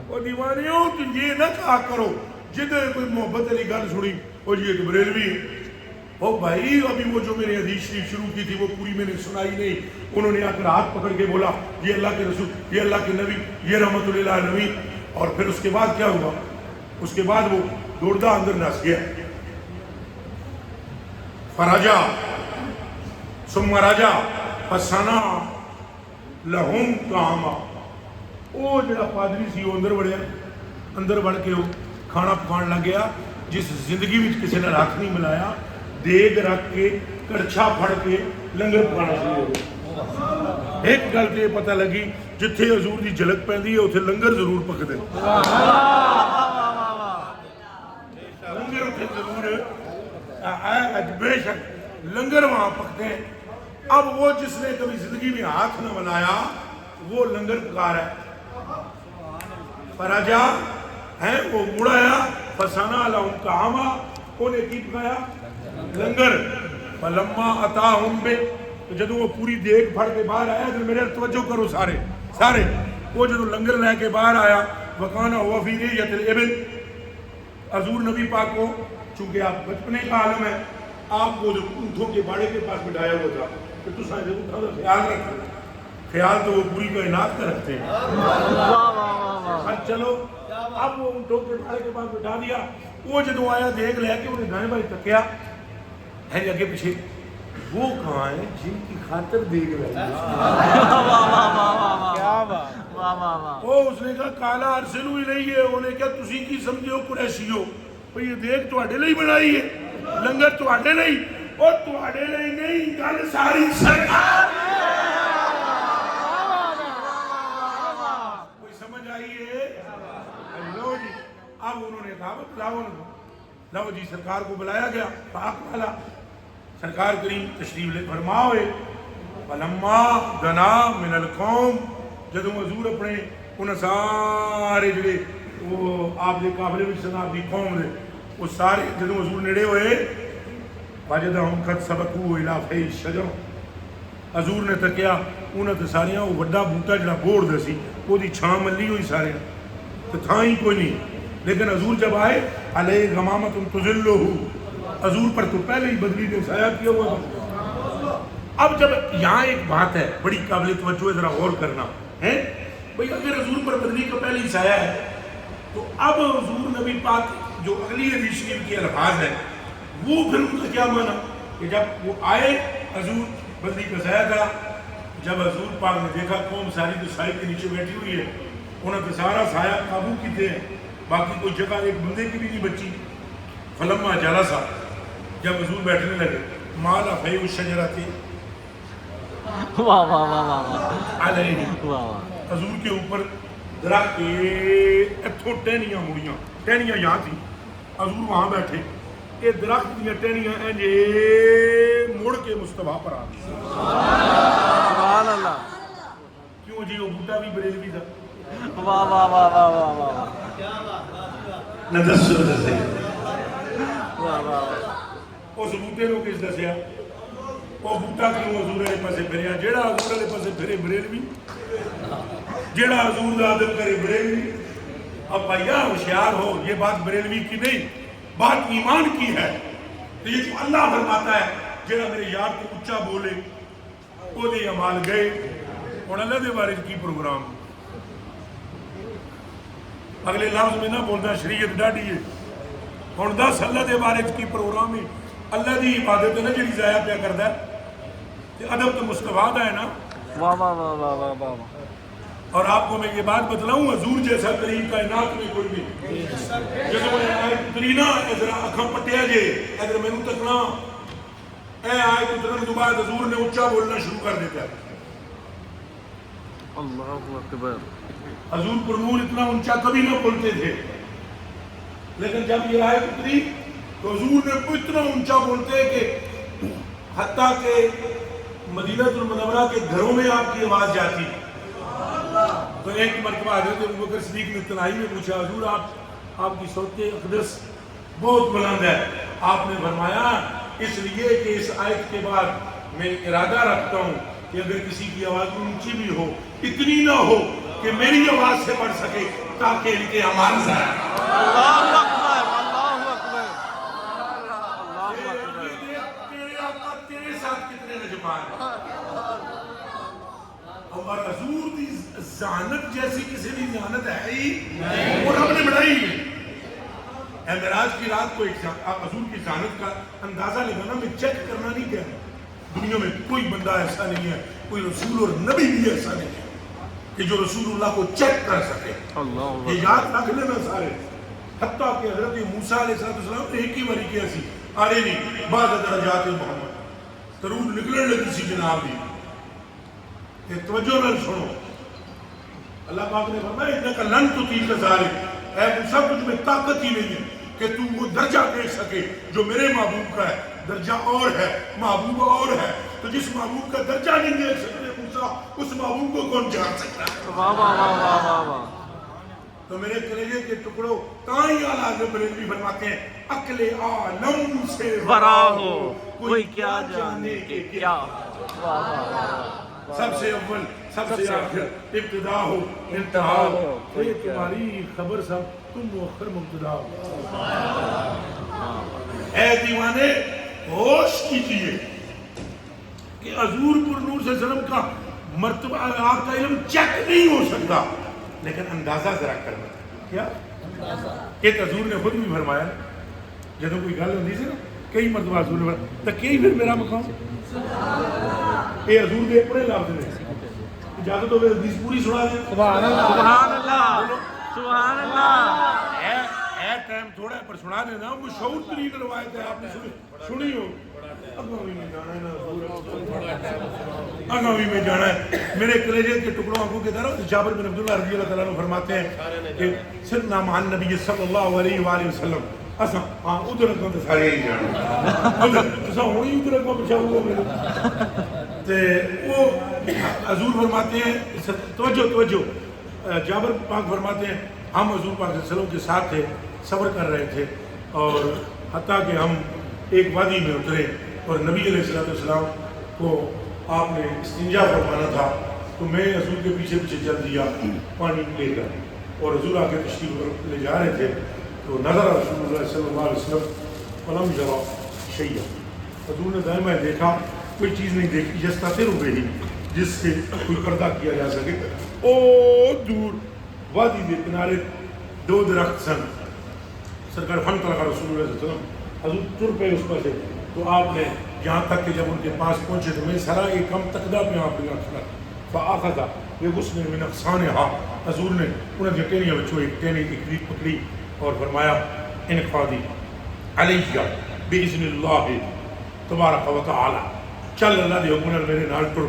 اور دیوانیوں تو یہ نہ کہا کرو جدھر کوئی محبت علی گل سنی اور یہ تو بریلوی ہے. او بھائی ابھی وہ جو میں نے حدیث شریف شروع کی تھی وہ پوری میں نے سنائی نہیں. انہوں نے آ کر ہاتھ پکڑ کے بولا یہ اللہ کے رسول یہ اللہ کے نبی یہ رحمت اللہ نبی. اور پھر اس کے بعد کیا ہوا؟ اس کے بعد وہ دوڑتا اندر نس گیا. فراجا ثم راجا فسنا لہم طعاما. وہ جڑا پادری سی وہ اندر بڑھ کے وہ کھانا پکان لگ گیا. جس زندگی میں کسی نے ہاتھ نہیں ملایا دیگ رکھ کے کڑچھا پھڑ کے لنگر پکانا شروع ہو گیا. ایک گل تو یہ پتہ لگی جتھے حضور دی جھلک پیندی ہے اتنے لنگر ضرور پکتے ہیں. لنگر اتنے ضرور بے شک لنگر وہاں پکتے ہیں. اب وہ جس نے کبھی زندگی میں ہاتھ نہ ملایا وہ لنگر پکا رہا ہے. فراجا ہے وہ مڑایا فسانا لہم طعاما انہیں کی پکایا لنگر. فلما اتاہم بے تو جدو وہ پوری دیکھ پھڑ کے باہر آیا تو میرے توجہ کرو سارے وہ جدو لنگر لے کے باہر آیا وکانا ہوا فی ریۃ الابل. حضور نبی پاک کو چونکہ آپ بچپنے کا عالم ہے آپ کو جو اونٹوں کے باڑے کے پاس بٹھایا ہوا تھا کہ تو سارے اونٹوں کا خیال رکھو. خیال تو وہ پوری کائنات کا رکھتے ہیں. چلو اب وہ اونٹوں کے باڑے کے پاس بٹھا دیا. وہ جدو آیا دیکھ لے کے انہیں دائیں بائیں تکیا ہے آگے پیچھے وہ کہاں ہیں جن کی خاطر دیکھ رہے ہیں. وہ اس نے کہا کالا ارسلو الیہ. انہیں کہا تسی کی سمجھے ہو قریشی ہو یہ دیکھ تو آڈے لئی بنائی ہے لنگر تو آڈے لئی اور تو آڈے لئی نہیں گل ساری سرکار. کوئی سمجھ آئی ہے؟ لو جی اب انہوں نے کہا لاؤ جی سرکار کو بلایا گیا. پاک والا سرکار کریم تشریف لے فرما ہوئے. فلما دنا من القوم جدوں حضور اپنے انہاں سارے جڑے وہ آپ دے قافلے وچ سن آپ دی قوم دے وہ سارے جدوں حضور نیڑے ہوئے وجدہم قد سبقوا الی فی الشجر. حضور نے تکیا انہاں تے ساریاں وہ وڈا بوٹا جڑا بوڑ دے سی وہ دی چھاں ملی ہوئی سارے تے تھاں ہی کوئی نہیں. لیکن حضور جب آئے علیہ غمامۃ تظلہ حضور پر تو پہلے ہی بدلی نے سایہ کیا ہوا تھا. اب جب یہاں ایک بات ہے بڑی قابل توجہ ہے، ذرا غور کرنا ہے بھئی، اگر حضور پر بدنی کا پہلے ہی سایہ ہے تو اب حضور نبی پاک جو اگلی حدیث شریف کے الفاظ ہے وہ پھر ان کا کیا معنی کہ جب وہ آئے حضور بدنی کا سایہ تھا، جب حضور پاک نے دیکھا قوم ساری تو سائے کے نیچے بیٹھی ہوئی ہے، انہوں نے سارا سایہ قابو کیتے ہیں، باقی کوئی جگہ ایک بندے کی بھی نہیں بچی. فلما جلسا، جب حضور بیٹھنے لگے، مالا فیء الشجرۃ واہ واہ واہ واہ علیہ، واہ. حضور کے اوپر درخت کے اتھوں ٹہنیاں مڑیاں، ٹہنیاں یہاں تھی، حضور وہاں بیٹھے، یہ درخت دیا ٹہنیاں انجے مڑ کے مصطفیٰ پر آ گئی. سبحان اللہ. کیوں جی وہ بوٹا بھی بریلوی تھا. واہ واہ واہ واہ واہ واہ نہ دسو دسے واہ واہ. اس بوٹے کو کس دسیا، وہ بوٹا کیوں حضور والے پاسے پھریا، جیڑا حضور والے پاسے پھرے بریلوی، جیڑا حضور دا ادب کرے بریلوی. اب بھیا ہوشیار ہو، یہ بات بریلوی کی نہیں، بات ایمان کی ہے. تو یہ جو اللہ فرماتا ہے جیڑا میرے یار کو اچھا بولے وہ دے عمال گئے. اور اللہ دے بارے کی پروگرام اگلے لفظ میں نہ بولتا شریعت ڈاڈی ہے. ہوں دس اللہ دے بارے کی پروگرام ہے، اللہ دی عبادت ہے نا جی ضائع پیا کرتا ہے، ادب تو مصطفیٰ دا ہے نا. واہ واہ واہ واہ واہ واہ. اور آپ کو میں یہ بات بتلاؤں، حضور جیسا کریم کائنات میں کوئی نہیں. جب میں آیت اتری نا ذرا اکھاں پٹیا جے ادھر مینوں تکنا، اے آیت اترن تو بعد حضور نے اونچا بولنا شروع کر دیتا ہے. اللہ اکبر. حضور پر نور اتنا اونچا کبھی نہ بولتے تھے، لیکن جب یہ آیت اتری تو حضور نے اتنا اونچا بولتے کہ حتیٰ کہ مدینہ المنورہ کے گھروں میں آپ کی آواز جاتی. تو ایک مرتبہ حضرت ابوبکر صدیق نے تنہائی میں پوچھا، حضور آپ کی صوت اقدس بہت بلند ہے. آپ نے فرمایا اس لیے کہ اس آیت کے بعد میں ارادہ رکھتا ہوں کہ اگر کسی کی آواز اونچی بھی ہو، اتنی نہ ہو کہ میری آواز سے بڑھ سکے، تاکہ ان کے اعمال ضائع. اللہ اکبر. اللہ اکبر. اللہ اکبر. تیرے آقا تیرے ساتھ کتنے نجمان ہیں، اور حضور دی ذہانت جیسی کسی بھی ذہانت ہے ہی نہیں، اور ہم نے بڑھائی نہیں. معراج کی رات کو ایک حضور کی ذہانت کا اندازہ لگانا، میں چیک کرنا نہیں کہہ رہا. دنیا میں کوئی بندہ ایسا نہیں ہے، کوئی رسول اور نبی بھی ایسا نہیں ہے کہ جو رسول اللہ کو چیک کر سکے. یہ یاد رکھ لینا سارے. حتیٰ کہ حضرت موسیٰ علیہ السلام نے ایک ہی باری کیا سی، آرے نہیں بعض درجات محمد ضرور نکلنے لگی سی جناب دی. توجہ نہ سنو، اللہ پاک نے فرمایا انک لن تطیق ذلک، اے موسیٰ تجھ میں طاقت ہی نہیں ہے کہ تو وہ درجہ دیکھ سکے جو میرے محبوب کا ہے. درجہ اور ہے، محبوب اور ہے. تو جس محبوب کا درجہ نہیں دیکھ سکتے موسیٰ، اس محبوب کو کون جان سکتا ہے؟ واہ واہ واہ واہ واہ واہ. تو میرے کلیجے کے ٹکڑوں تائیں اعلیٰ حضرت بریلوی فرماتے ہیں عقل عالم سے ورا ہو کوئی کیا جانے کہ کیا. واہ واہ واہ. سب سے اول سب سے آخر، ابتدا ہو انتہا ہو، یہ تمہاری خبر سب تم مؤخر مبتدا ہو. اے دیوانے ہوش کیجئے کہ حضور پر نور صلی اللہ علیہ وسلم کا مرتبہ آپ کا علم چیک نہیں ہو سکتا، لیکن اندازہ ذرا کرنا. کیا ایک حضور نے خود بھی فرمایا جب کوئی گل ہوتی سی نا، کئی مرتبہ حضور نے فرمایا تو کئی پھر میرا مقام. یہ حضور کے اپنے لفظ نے. اجازت ہوگی حدیث پوری سنا دیں. سبحان اللہ. سبحان اللہ. سبحان اللہ. اے ٹائم تھوڑا ہے پر سنا دینا، مشہور ترین روایت ہے، آپ نے سنی ہو. اگاوی میں جانا ہے نا، اگاوی میں جانا ہے. میرے کلیجے کے ٹکڑوں آنکھوں کے طرف جابر بن عبداللہ رضی اللہ تعالیٰ عنہ فرماتے ہیں کہ سیدنا مع النبی صلی اللہ علیہ وآلہ وسلم اساں ہاں ادھر اگوں تے سارے ہی جانا، ادھر تساں ہونی ادھر اگوں پچھا ہوا میرے تے وہ حضور فرماتے ہیں. توجہ جابر پاک فرماتے ہیں ہم حضور پاک صلی اللہ علیہ وسلم کے ساتھ تھے، صبر کر رہے تھے، اور حتیٰ کہ ہم ایک وادی میں اترے اور نبی علیہ السلام کو آپ نے استنجا فرمانا تھا، تو میں حضور کے پیچھے پیچھے چل دیا پانی لے کر، اور حضور آ کے تشریف لے جا رہے تھے تو نظر رسول اللہ صلی اللہ علیہ وسلم فلم جرا شیئا، حضور نے دائما دیکھا کوئی چیز نہیں دیکھی یستتر به جس سے کوئی پردہ کیا جا سکے. او دور وادی کے کنارے 2 درخت سن. سرکار فن طلقہ رسول اللہ صلی اللہ علیہ وسلم حضور تر پہ اس پر سے. تو آپ نے یہاں تک کہ جب ان کے پاس پہنچے تو میں سرا ایک کم تقدہ پہ آپ نے رکھا فآخذ بغصن من اغصانها. حضور نے انہیں جو ٹہنیاں بچوں ایک ٹہنی ایک پکڑی اور فرمایا انقادی علیہ باذن اللہ تبارک و تعالی, چل اللہ دے حکم میرے نال ٹر.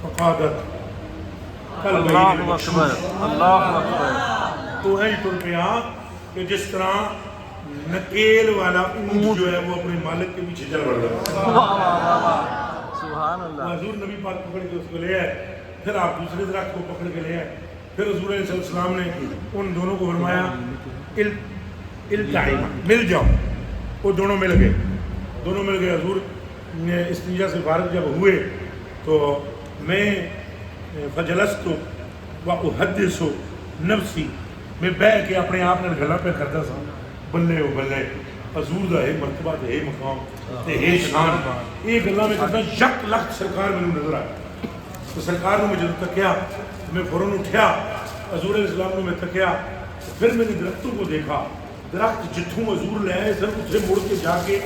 فقادت اللہ اکبر اللہ اکبر. تو ہے ٹر پیا کہ جس طرح نکیل والا اونٹ جو ہے وہ اپنے مالک کے پیچھے چل رہا ہے. سبحان اللہ. حضور نبی پاک پکڑ کے اس کو لے آئے, پھر آپ دوسرے درخت کو پکڑ کے لے آئے. پھر حضور علیہ السلام نے ان دونوں کو فرمایا التعیما, مل جاؤ. وہ دونوں مل گئے, دونوں مل گئے. حضور نے استنجا سے فارغ جب ہوئے تو میں فجلست و احدث نفسی, میں بیٹھ کے اپنے آپ نے گلا پہ کرتا سا بلے و بلے حضور دا ہے مرتبہ تے ہے مقام تے ہے شان. یہ گلاں میں کرتا یک لخت سرکار میں نظر آیا. تو سرکار نے مجھے تکیا, میں فوراً اٹھیا, حضور علیہ السلام نے میں تکیا. پھر میں نے درختوں کو دیکھا, درخت جتھوں حضور لے آئے سر اتھے مڑ کے جا کے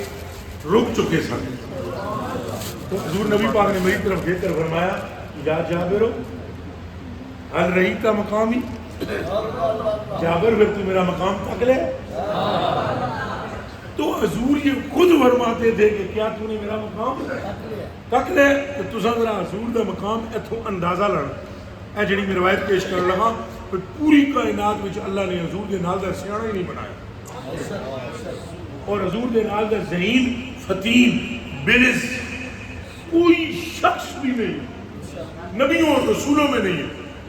رک چکے سن. تو حضور نبی پاک نے میری طرف دیکھ کر فرمایا یا جابر حل رہی کا مقامی, جابر پھر تو میرا مقام تک لے. تو حضور یہ خود فرماتے تھے کہ کیا تو نے میرا مقام تک لے. تو تساں ذرا حضور دا مقام اتھوں اندازہ لڑ. اے جڑی میں روایت پیش کر لگا کہ پوری کائنات وچ اللہ نے حضور دے نال دا سیاںا ہی نہیں بنایا, اور حضور دے نال دا ذہین فتین بلز کوئی شخص بھی نہیں, نبیوں اور رسولوں میں نہیں ہے.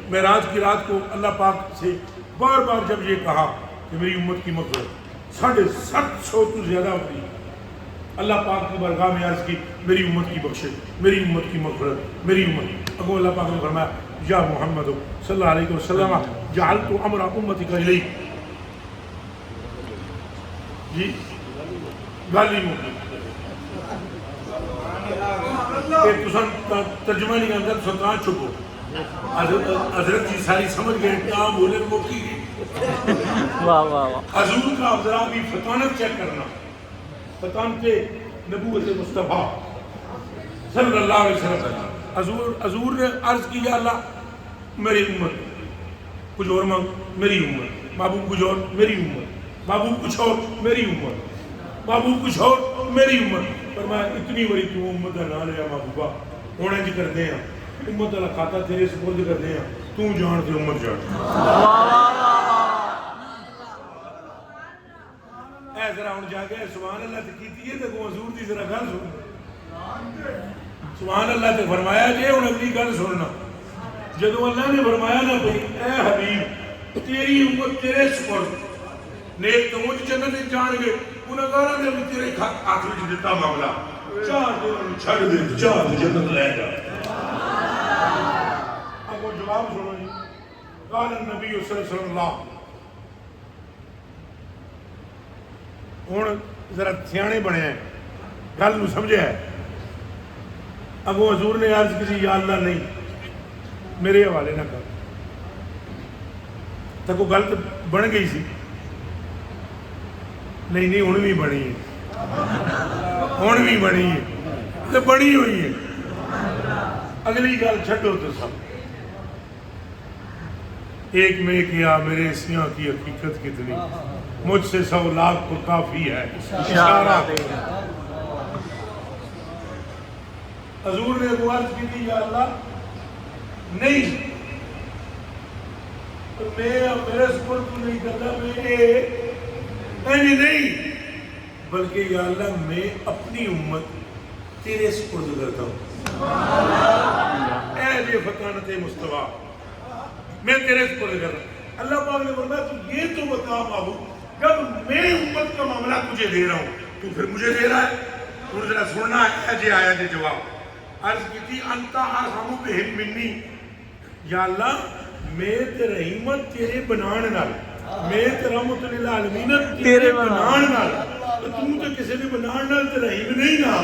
معراج کی رات کو اللہ پاک سے بار بار جب یہ کہا کہ میری امت کی مغفرت 750 تو زیادہ ہوئی, اللہ پاک کی بارگاہ میں عرض کی میری امت کی بخشش, میری امت کی مغفرت, میری امت. اگو اللہ پاک نے فرمایا یا محمد صلی اللہ علیہ وسلم جعلت امر امتک الیک. جی گالی موکی ترجمہ نہیں کرتا تو کہاں چھپو. حضرت جی ساری سمجھ گئے کیا بولے وہ کی. واہ واہ واہ. حضور کا ذرا بھی فطانت چیک کرنا, فطانت نبوت مصطفیٰ صلی اللہ علیہ وسلم. حضور نے عرض کی یا اللہ میری امت, کچھ اور مانگ, میری امت. محبوب کچھ اور, میری امت. محبوب کچھ اور, میری امت. محبوب کچھ اور, میری امت. پر میں اتنی بڑی تو امت کا نام لیا محبوبہ ہونے جی کر دے ہیں, امت والا کھاتا تیرے سپرد کر دے ہیں, تو جان تے امت جان. اے ذرا ہن جا کے سبحان اللہ تے کیتی ہے تے کو حضور دی ذرا گل سن. سبحان اللہ تے فرمایا جے ہن اگلی گل سننا. جدوں اللہ نے فرمایا نا بھئی اے حبیب تیری امت تیرے سپرد, نیک تو مجھ جنت وچ جان گے, گناہگاراں نے بھی تیرے ہاتھ وچ دتا معاملہ, چاہ دے چھڑ دے, چاہ جنت لے جا. اب وہ جواب سنو جی. قال النبی صلی اللہ علیہ وسلم, ہوں ذرا سیانے بنے ہیں, گل نو سمجھے ہے. اب وہ حضور نے عرض کی یا اللہ نہیں میرے حوالے نہ کر. تو وہ گل تو بن گئی سی. نہیں نہیں ہوں بھی بنی ہے, ہوں بھی بنی ہے, تو بنی ہوئی ہے. اگلی گل چھڈو تو سب. ایک میں کیا میرے سیاں کی حقیقت کتنی, مجھ سے 100 لاکھ کو کافی ہے اشارہ. حضور نے وہ عرض کی تھی یا اللہ نہیں, میں میرے سپرد کو نہیں کرتا, میں نہیں, بلکہ یا اللہ میں اپنی امت تیرے سپرد کرتا ہوں. اے یہ فطانت مصطفیٰ میں تیرے سپرد کر رہا ہوں. اللہ پاک نے فرمایا تو یہ تو بتا محبوب جب میں امت کا معاملہ تجھے دے رہا ہوں تو پھر مجھے دے رہا ہے, تو ذرا سننا ہے. جی آیا جی جواب عرض کی تھی انتا ارحم بہم منی, یا اللہ میں تے رحمت تیرے بنان نال, میں تے رحمت للعالمین تیرے بنان نال, تو تے کسی بھی بنان نال تے رحیم نہیں نا,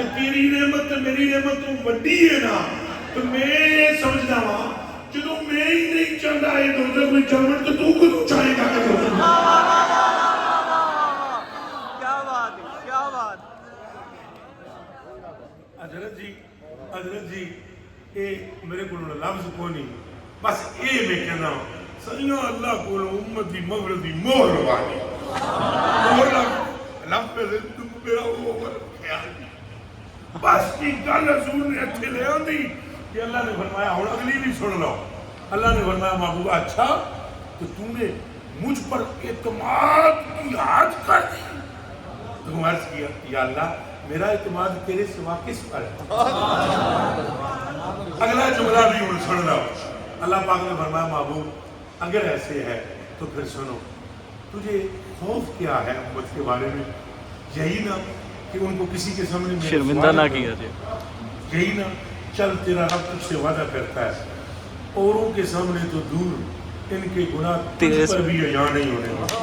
کہ تیری نعمت تے میری نعمت تو وڈی ہے نا، تو میں سمجھدا ہاں جدوں میں ہی نہیں چاہتا یہ دوزخ میں چاہوں تو کدوں چاہے گا کہ دوزخ میں؟ کیا بات ہے، کیا بات! حضرت جی اے میرے کو لفظ کو نہیں، بس اے میں کہنا سیاں اللہ کو امت دی مغرب دی مہر لگا دی، مہر لفظ پہ میرا وہ خیال نہیں، بس کی گل حضور نے اچھے لے آندی کہ اللہ نے فرمایا ہوں اگلی بھی سن لو، اللہ نے فرمایا محبوبہ اچھا تو تو نے مجھ پر اعتماد کی حد کر دی، تو عرض کیا یا اللہ میرا اعتماد تیرے سوا کس پر ہے؟ اگلا جملہ بھی ان سن لو، اللہ پاک نے فرمایا محبوب اگر ایسے ہے تو پھر سنو، تجھے خوف کیا ہے امت کے بارے میں؟ یہی نہ کہ ان کو کسی کے سامنے شرمندہ نہ کیا جائے، یہی نہ چل تیرا رب تجھ سے وعدہ کرتا ہے اوروں کے سامنے تو دور ان کے گناہ تجھ پر بھی عیاں نہیں ہونے والا۔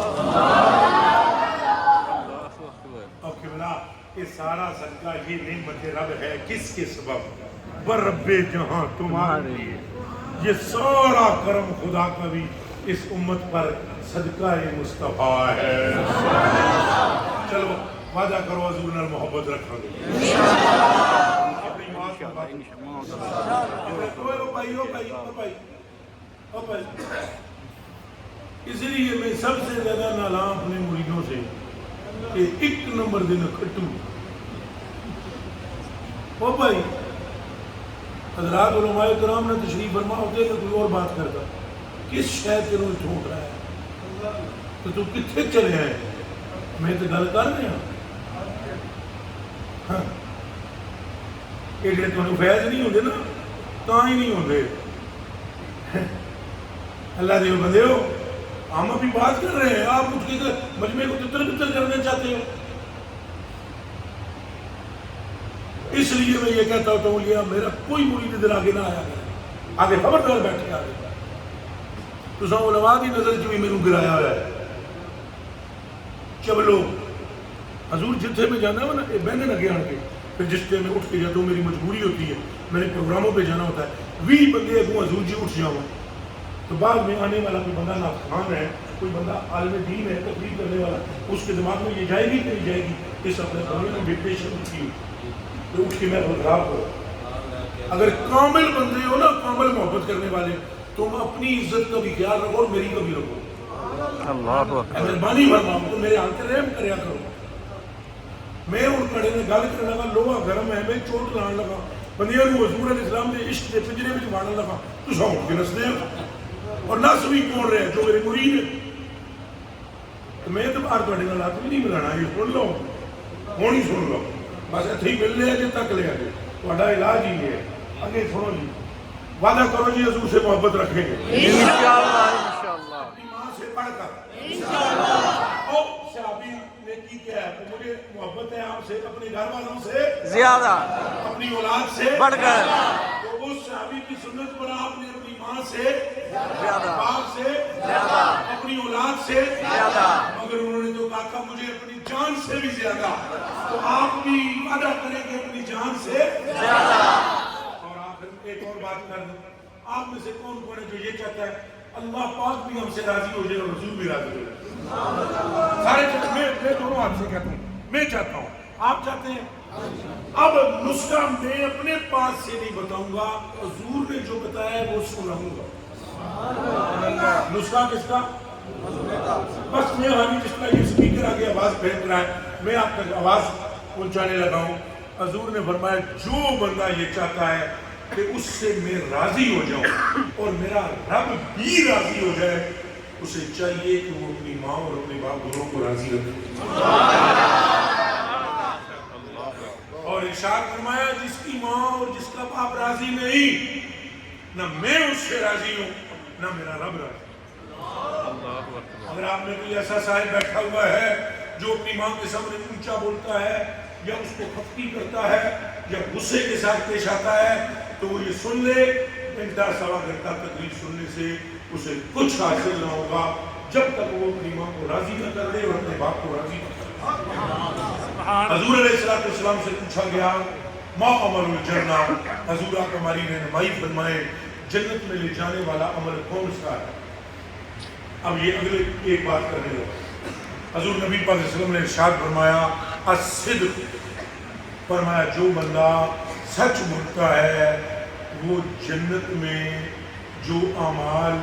اور قبلہ یہ سارا صدقہ یہ نعمت رب ہے کس کے سبب؟ برب جہاں تمہارے لیے، یہ سارا کرم خدا کا بھی اس امت پر صدقہ مصطفیٰ ہے۔ چلو وعدہ کرو حضور نال محبت رکھو گے، اپنی ماں کا بات اس لیے میں سب سے زیادہ نالاں اپنے مریدوں سے کہ ایک نمبر دن کھٹو او بھائی حضرات علماء کرام نے تشریف فرما ہوتے میں کوئی اور بات کرتا کس شہر کے روز ٹھوٹ رہا ہے تو کتنے چلے آئے میں تو گل کر رہے ہیں ہاں یہ جڑے تمہیں فیض نہیں ہوتے نا تا ہی نہیں ہوتے اللہ دے بندے ہو ہم ابھی بات کر رہے ہیں آپ کچھ مجمع کو تتر بتر کرنا چاہتے ہو اس لیے میں یہ کہتا ہوتا ہوں لیا میرا کوئی مرید ادھر آگے نہ آیا گیا آگے خبردار بیٹھے آگے تو ساں علماء دی نظر جو بھی میں نے گرایا ہوا ہے چلو حضور جتھے میں جانا ہے نا یہ بہنے لگے آن کے پھر جس ٹائم میں اٹھ کے جاتا ہوں میری مجبوری ہوتی ہے میں نے پروگراموں پہ جانا ہوتا ہے 20 بندے اگوں حضور جی اٹھ جاؤں تو بعد میں آنے والا کوئی بندہ نافرمان ہے کوئی بندہ عالم دین ہے تقریر کرنے والا اس کے دماغ میں یہ جائے گی کہ نہیں جائے گی اس اپنے بندے میں ڈپریشن اٹھی تو اٹھ کے میں خراب ہو اگر کامل بندے ہو نا کامل محبت کرنے والے تم اپنی عزت کا بھی خیال رکھو اور میری کا بھی رکھو مہربانی فرماؤ تو میرے ہاتھ رحم کریا کرو میں ان کڑے نے گل کرنے لگا لوہا گرم ہے میں چوٹ لان لگا بندیاں نو حضور علیہ السلام دے عشق دے پنجرے وچ مارن لگا تو سو کے نسدے اور نس بھی کون رہے جو میرے مرید ہے تو میں تو باہر تھوڑے نال ہاتھ بھی نہیں ملانا یہ سن لو ہوں ہی سن لو بس اتنے ہی مل لیا جی تک لیا جی تھوڑا علاج ہی ہے آگے سنو جی وعدہ کرو جی حضور سے محبت رکھیں گے انشاءاللہ انشاءاللہ اپنی ماں سے پڑھ کر انشاءاللہ او صحابی نے کی کیا ہے مجھے محبت ہے آپ سے اپنے گھر والوں سے زیادہ اپنی اولاد سے بڑھ کر تو اس صحابی کی سنت پر آپ نے اپنی ماں سے زیادہ باپ سے زیادہ اپنی اولاد سے زیادہ مگر انہوں نے تو کہا مجھے اپنی جان سے بھی زیادہ تو آپ بھی وعدہ کریں گے اپنی جان سے زیادہ اور آپ ایک اور بات کر دیں آپ میں سے کون کون ہے جو یہ چاہتا ہے اللہ پاک بھی ہم سے راضی ہو جائے اور رسول بھی راضی ہو جائے سارے چاہتے میں دونوں آپ سے کہتا ہوں میں چاہتا ہوں آپ چاہتے ہیں اب نسخہ میں اپنے پاس سے نہیں بتاؤں گا حضور نے جو بتایا ہے وہ سناؤں گا نسخہ کس کا بس میں ہانی جس طرح یہ سپیکر آگے آواز پھینک رہا ہے میں آپ تک آواز پہنچانے لگا ہوں حضور نے فرمایا جو بندہ یہ چاہتا ہے کہ اس سے میں راضی ہو جاؤں اور میرا رب بھی راضی ہو جائے اسے چاہیے کہ وہ اپنی ماں اور اپنے باپ دونوں کو راضی رکھے اور ارشاد فرمایا جس کی ماں اور جس کا باپ راضی نہیں نہ میں اس سے راضی ہوں نہ میرا رب راضی اگر آپ میں کوئی ایسا صاحب بیٹھا ہوا ہے جو اپنی ماں کے سامنے اونچا بولتا ہے یا اس کو خفتی کرتا ہے یا غصے کے ساتھ پیش آتا ہے تو وہ یہ سن لے گھنٹہ سوا گھنٹہ تقریر سننے سے اسے کچھ حاصل نہ ہوگا جب تک وہ اپنی ماں کو راضی نہ کر دے اور اپنے باپ کو راضی نہ کر دے حضور علیہ السلام سے پوچھا گیا ما عمل الجنہ، حضور آپ ہماری رہنمائی فرمائے جنت میں لے جانے والا عمل کون سا ہے؟ اب یہ اگلے ایک بات کرنے لگا. حضور نبی پاک صلی اللہ علیہ وسلم نے ارشاد فرمایا الصدق، فرمایا جو بندہ سچ بولتا ہے وہ جنت میں جو اعمال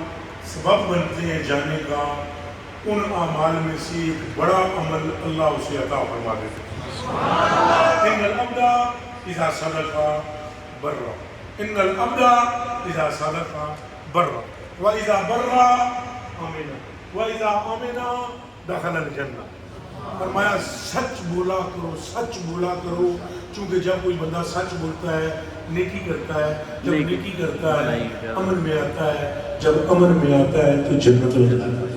سبب بنتے ہیں جانے کا، ان اعمال میں سے ایک بڑا عمل اللہ اسے عطا فرما دیتے ہیں. ان العبد اذا صدق بر، ان العبد اذا صدق بر واذا بر امن واذا امن دخل الجنہ. فرمایا سچ بولا کرو، سچ بولا کرو، چونکہ جب کوئی بندہ سچ بولتا ہے نیکی کرتا ہے، جب نیکی کرتا ہے امن میں آتا ہے، جب امن میں آتا ہے تو جنت میں جاتا ہے.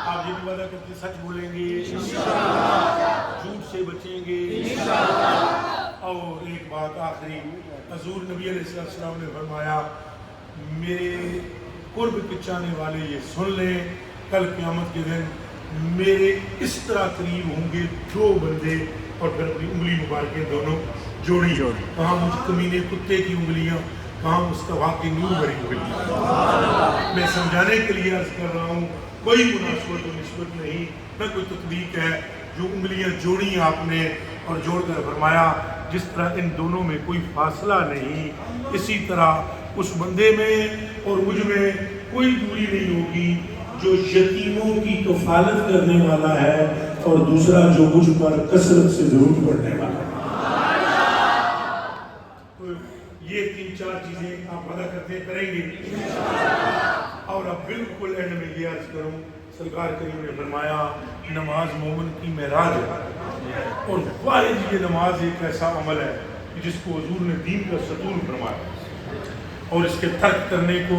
آپ یہ بھی وعدہ کرتے سچ بولیں گے، جھوٹ سے بچیں گے. اور ایک بات آخری، حضور نبی علیہ السلام نے فرمایا میرے قرب کے چاہنے والے یہ سن لیں، کل قیامت کے دن میرے اس طرح قریب ہوں گے دو بندے، اور پھر اپنی انگلی مبارکیں دونوں جوڑی، کہاں مجھ کمینے کتے کی انگلیاں، کہاں مصطفیٰ کی نور بھری انگلیاں. میں سمجھانے کے لیے عرض کر رہا ہوں، کوئی مناسبت و نسبت نہیں، نہ کوئی تطبیق ہے. جو انگلیاں جوڑی آپ نے اور جوڑ کر فرمایا جس طرح ان دونوں میں کوئی فاصلہ نہیں، اسی طرح اس بندے میں اور مجھ میں کوئی دوری نہیں ہوگی جو یتیموں کی کفالت کرنے والا ہے اور دوسرا جو مجھ پر کثرت سے درود پڑھنے والا ہے. تو یہ تین چار چیزیں آپ وعدہ کرتے کریں گے. اور اب بالکل اینڈ میں یہ عرض کروں، سرکار کریم نے فرمایا نماز مومن کی معراج ہے، اور واحد یہ نماز ایک ایسا عمل ہے جس کو حضور نے دین کا ستون فرمایا، اور اس کے ترک کرنے کو،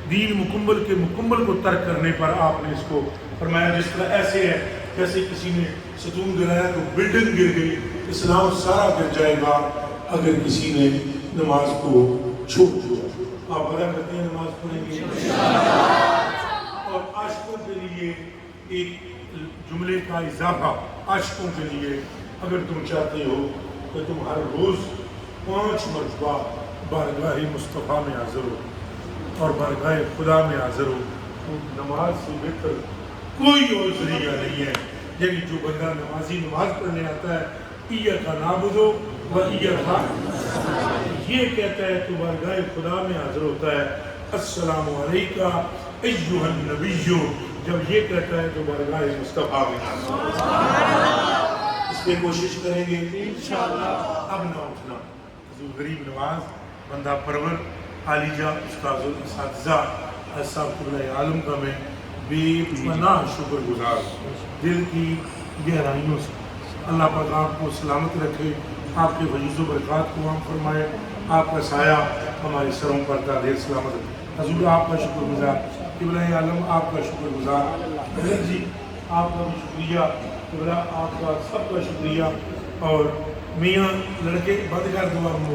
دین مکمل کے مکمل کو ترک کرنے پر آپ نے اس کو فرمایا جس طرح ایسے ہے جیسے کسی نے ستون گرایا تو بلڈنگ گر گئی، اسلام سارا گر جائے گا اگر کسی نے نماز کو چھوڑ دیا. آپ وعدہ کرتے ہیں نماز پڑھیں گے. اور عاشقوں کے لیے ایک جملے کا اضافہ، عاشقوں کے لیے اگر تم چاہتے ہو کہ تم ہر روز 5 مرتبہ بارگاہ مصطفیٰ میں حاضر ہو اور بارگاہ خدا میں حاضر ہو، تو نماز سے بہتر کوئی اور ذریعہ نہیں ہے. یعنی جو بندہ نمازی نماز پڑھنے آتا ہے ایاک نعبد و ایاک یہ کہتا ہے تو بارگاہ خدا میں حاضر ہوتا ہے السلام علیکہ ایھا النبی، جب یہ کہتا ہے تو بارگاہ مصطفیٰ میں حاضر ہوتا ہے. اس پہ کوشش کریں گے انشاءاللہ. اب نہ اٹھنا، حضور غریب نواز، بندہ پرور، عالیجہ استاذ الاساتذہ صاحب قبلہ عالم کا میں بے پناہ شکر گزار دل کی گہرائیوں سے. اللہ پاک آپ کو سلامت رکھے، آپ کے فیض و برکات کو عام فرمائے، آپ کا سایہ ہمارے سروں پر تا دیر سلامت رکھے. حضور آپ کا شکر گزار، قبلہ عالم آپ کا شکر گزار، حضرت جی آپ کا بھی شکریہ، قبلہ آپ کا سب کا شکریہ. اور میاں لڑکے بند کر دو.